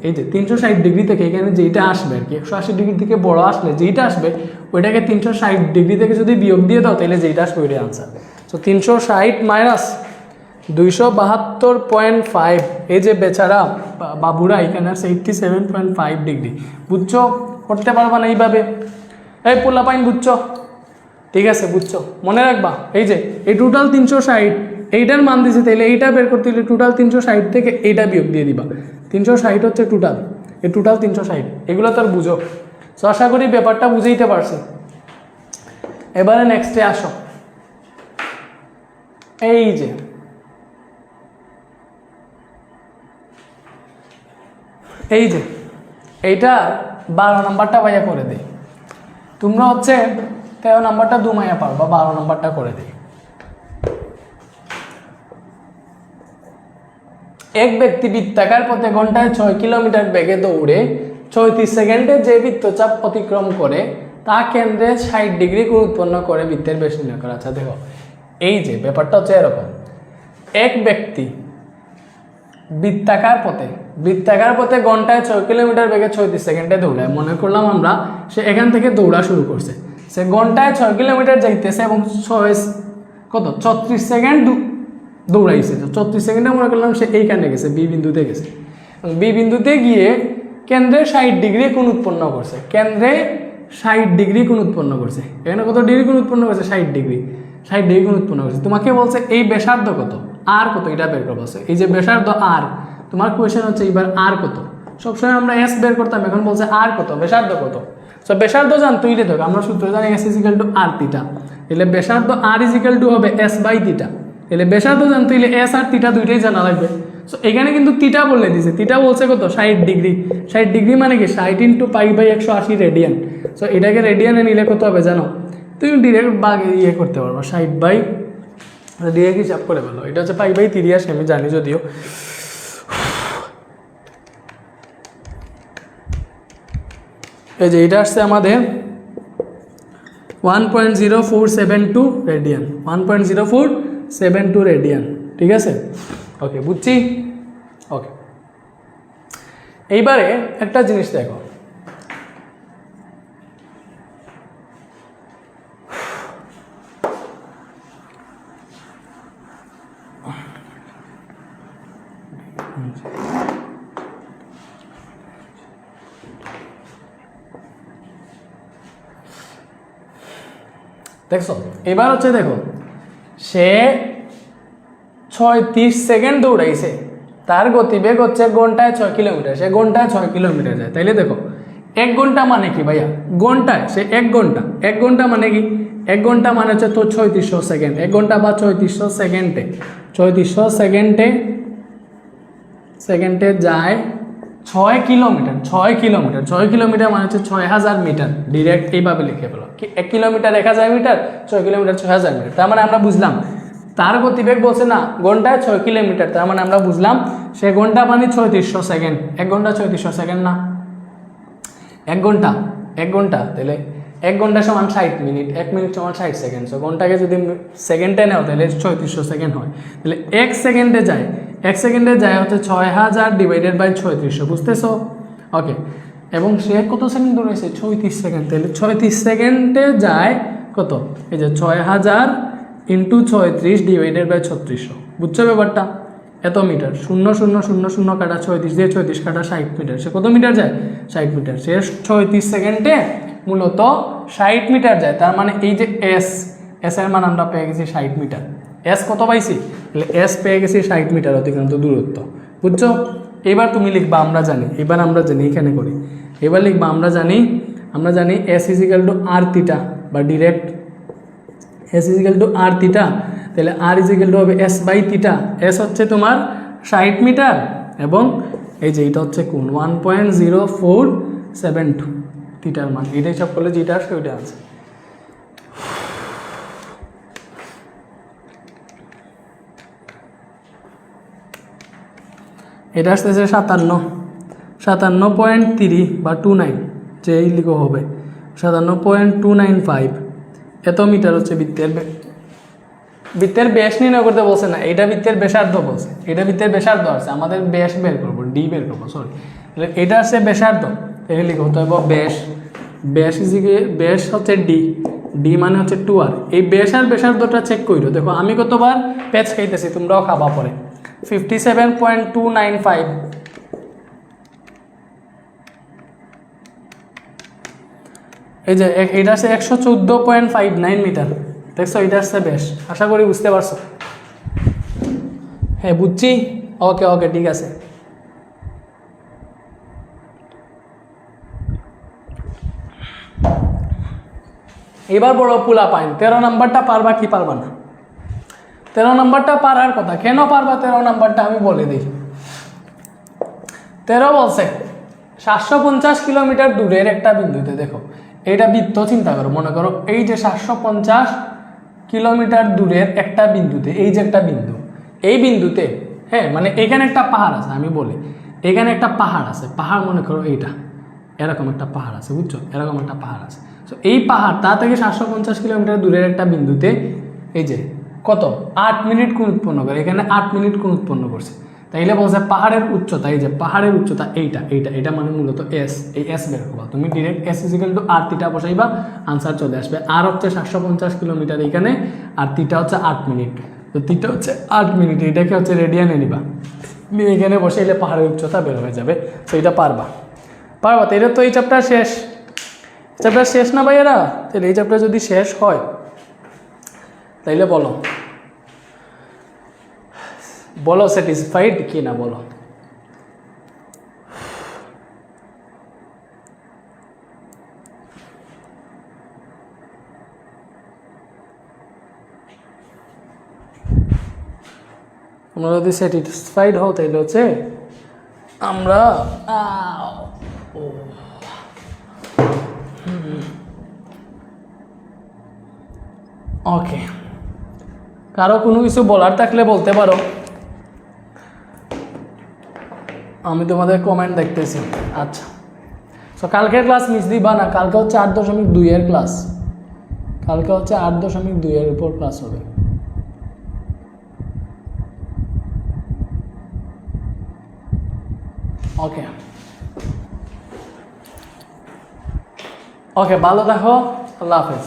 এই যে 360 ডিগ্রি থেকে এখানে যেইটা আসবে আর কি, 180 ডিগ্রি থেকে বড় আসলে যেইটা আসবে ওইটাকে 360 ডিগ্রি থেকে যদি বিয়োগ দিয়ে দাও তাহলে যেইটা আসবে ওইটাই আনসার। সো 360 মাইনাস 272.5, এই যে বেচারা বাবুরা এখানে আছে 87.5 ডিগ্রি। বুঝছো? করতে পারবা না এইভাবে? এই পোলা পাইন বুঝছো? ঠিক আছে, বুঝছো? মনে রাখবা এই যে এই টোটাল 360 এইটার মান দিছে, তাহলে এইটা বের করতে হলে টোটাল 360 থেকে এইটা বিয়োগ দিয়ে দিবা। 360 হচ্ছে টোটাল, এই টোটাল 360, এগুলো তো আর বুঝো। সো আশা করি ব্যাপারটা বুঝাইতে পারছি। এবারে নেক্সটে আসো। এই যে এইটার 12 নাম্বারটা ভাইয়া করে দেই। তোমরা হচ্ছে 13 নাম্বারটা দুমাইয়া পারবা, 12 নাম্বারটা করে দেই। এক ব্যক্তি বৃত্তাকার পথে ঘন্টায় 6 কিলোমিটার বেগে দৌড়ে 34 সেকেন্ডে যে বৃত্তচাপ অতিক্রম করে তা কেন্দ্রে 60 ডিগ্রি কোণ উৎপন্ন করে বৃত্তের ব্যাস নির্ণয় করা। আচ্ছা দেখো, এই যে ব্যাপারটা হচ্ছে এরকম, এক ব্যক্তি বৃত্তাকার পথে ঘন্টায় 6 কিলোমিটার বেগে 34 সেকেন্ডে দৌড়ায়। মনে করলাম আমরা সে এখান থেকে দৌড়া শুরু করছে, সে ঘন্টায় 6 কিলোমিটার যাইতেছে এবং 34 সেকেন্ড দৌড়াইছে। 34 সেকেন্ডে মনে করলাম সে এইখানে গেছে, বি বিন্দুতে গেছে। বি বিন্দুতে গিয়ে কেন্দ্রে 60 ডিগ্রি কোণ উৎপন্ন করছে, এখানে কত ডিগ্রি কোণ উৎপন্ন করছে? 60 ডিগ্রি কোণ উৎপন্ন করছে। তোমাকে বলছে এই ব্যাসার্ধ কত, আর কত, এটা বের করবো। এই যে ব্যাসার্ধ আর, তোমার কোয়েশ্চেন হচ্ছে এবার আর কত। সবসময় আমরা এস বের করতাম, এখন বলছে আর কত, ব্যাসার্ধ কত। সো ব্যাসার্ধ জানতো ইলে দেখো, আমরা সূত্র জানি এস ইজিক্যাল টু আর থিটা, তাহলে ব্যাসার্ধ আর ইজিক্যাল টু হবে এস বাই থিটা। তাহলে ব্যাসার্ধ জানতো ইলে এস আর থিটা দুইটাই জানা লাগবে। সো এখানে কিন্তু থিটা বলে দিছে, থিটা বলছে কত? 60 ডিগ্রি। 60 ডিগ্রি মানে কি? 60 into pi by 180 radian. So এটাকে রেডিয়ানে নিলে কত হবে জানো? তুমি ডিরেক্ট ইয়ে করতে পারবা, 60 বাই ডিরেক্ট হিসাব করে ফেলো। এটা হচ্ছে পাই বাই 83, আমি জানি যদিও। এই যে এটা আসছে আমাদের 1.0472 রেডিয়ান, 1.0472 রেডিয়ান। ঠিক আছে, ওকে, বুঝছি। ওকে, এইবারে একটা জিনিস দেখো, দেখছো এবার হচ্ছে দেখো, সে 36 সেকেন্ড দৌড়াইছে, তার গতিবেগ হচ্ছে ঘন্টায় 6 কিলোমিটার, সে ঘন্টায় 6 কিলোমিটার যায়। তাইলে দেখো 1 ঘন্টা মানে কি ভাইয়া? ঘন্টায় সে 1 ঘন্টা, 1 ঘন্টা মানে কি? 1 ঘন্টা মানে হচ্ছে তো 3600 সেকেন্ড, 1 ঘন্টা বা 3600 সেকেন্ডে, 3600 সেকেন্ডে যায় 6 কিলোমিটার। 6 কিলোমিটার মানে হচ্ছে 6000 মিটার। ডিরেক্ট এইভাবে লিখে ফেলো, 1 কিলোমিটার 1000 মিটার, 6 কিলোমিটার 6000 মিটার। তার মানে আমরা বুঝলাম তার গতিবেগ বলছে না ঘন্টায় 6 কিলোমিটার, তার মানে আমরা বুঝলাম সে ঘন্টা মানে 3600 সেকেন্ড। 1 ঘন্টা 3600 সেকেন্ড না, 1 ঘন্টা তাহলে 1 ঘন্টা সমান 60 মিনিট, 1 মিনিট সমান 60 সেকেন্ড। সো ঘন্টাকে যদি সেকেন্ডে নাও তাহলে 3600 সেকেন্ড হয়। তাহলে 1 সেকেন্ডে যায় হচ্ছে 6000 ডিভাইডেড বাই 3600, বুঝতেছো? ওকে, এবং সে কত সেকেন্ড দৌড়াইছে? 36 সেকেন্ড। তাহলে 36 সেকেন্ডে যায় কত? এই যে 6000 ইন্টু 36 ডিভাইডেড বাই 3600, বুঝছো ব্যাপারটা? এত মিটার, 0 কাটা 36 দিয়ে 36 কাটা 60 মিটার, সে কত মিটার যায়? 60 মিটার। সে 36 সেকেন্ডে মূলত 60 মিটার যায়। তার মানে এই যে এস এর মান আমরা পেয়ে গেছি 60 মিটার। এস কত পাইছি? তাহলে এস পেয়ে গেছি 60 মিটার অতিক্রান্ত দূরত্ব, বুঝছো? এবার তুমি লিখবা আমরা জানি, এখানে করি। এবার লিখবা আমরা জানি এস ইজিক্যাল টু আর থিটা, বা ডিরেক্ট এস ইজিক্যাল টু আর থিটা। তাহলে আর ইজিক্যাল টু হবে এস বাই থিটা। এস হচ্ছে তোমার 60 মিটার এবং এই যে এটা হচ্ছে কোণ 1.0472 থিটার মান। এটা হিসাব করলে যেটা আসে ওইটা আছে। এটা আসতেছে 57.3 বা 29 যে এই লিখো হবে 57.295 এত মিটার হচ্ছে বৃত্তের ব্যাস নির্ণয় করতে বলছে না, এটা বৃত্তের ব্যাসার্ধ বলছে, এটা বৃত্তের ব্যাসার্ধ আছে, আমাদের ব্যাস বের করবো, ডি বের করবো, সরি এটা আছে ব্যাসার্ধ, এই লিখো তো ব্যাস, ব্যাস হচ্ছে ডি মানে হচ্ছে 2r। এই ব্যাস আর ব্যাসার্ধটা চেক করো, দেখো আমি কতবার প্যাচ খাইতেছি, তোমরাও খাবা পরে। 57.295 এই যে এটা আছে 114.59 মিটার, দেখছো এটা আসছে ব্যাস। আশা করি বুঝতে পারছো। হ্যাঁ বুঝছি, ওকে ওকে ঠিক আছে। এবার বড় পোলা পাইন 13 নাম্বারটা পারবা কি পারবা না? 13 নাম্বারটা পারার কথা, কেন পারবা 13 নাম্বারটা আমি বলে দিই। 13 বলছে 750 কিলোমিটার দূরের একটা বিন্দুতে, দেখো এইটা বৃত্ত চিন্তা করো, মনে করো এই যে 750 কিলোমিটার দূরের একটা বিন্দুতে, এই যে একটা বিন্দু, এই বিন্দুতে হ্যাঁ মানে এখানে একটা পাহাড় আছে, আমি বলি এখানে একটা পাহাড় আছে, পাহাড় মনে করো এইটা এরকম একটা পাহাড় আছে, বুঝছো, এরকম একটা পাহাড় আছে। তো এই পাহাড় তা থেকে 750 কিলোমিটার দূরের একটা বিন্দুতে এই যে কত 8 মিনিট কোণ উৎপন্ন করে, এখানে 8 মিনিট কোণ উৎপন্ন করছে। তাইলে বলছে পাহাড়ের উচ্চতা, এই যে পাহাড়ের উচ্চতা এইটা মানে মূলত এস, এই এস বের করবা তুমি, ডিরেক্ট এস ইজিক্যাল টু আর থিটা বসাইবা, আনসার চলে আসবে। আর হচ্ছে 750 কিলোমিটার এখানে, আর থিটা হচ্ছে 8 মিনিট, তো থিটা হচ্ছে 8 মিনিট, এটাকে হচ্ছে রেডিয়ানে নিবা, এখানে বসাইলে পাহাড়ের উচ্চতা বের হয়ে যাবে। তো এটা পারবা তো এটা তো এই চ্যাপ্টার শেষ না ভাইয়েরা? তাহলে এই চ্যাপ্টার যদি শেষ হয় তাইলে বলো স্যাটিসফাইড কি না বলো। তোমরা যদি স্যাটিসফাইড হও তাইলে হচ্ছে আমরা ওকে, কারো কোনো কিছু বলার থাকলে বলতে পারো, আমি তোমাদের কমেন্ট দেখতেছি। আচ্ছা, সো কালকের ক্লাস মিস দিবা না, কালকে হচ্ছে 8.2 এর ক্লাস, কালকে হচ্ছে 8.2 এর উপর ক্লাস হবে। ওকে ওকে, ভালো থাকো, আল্লাহ হাফেজ।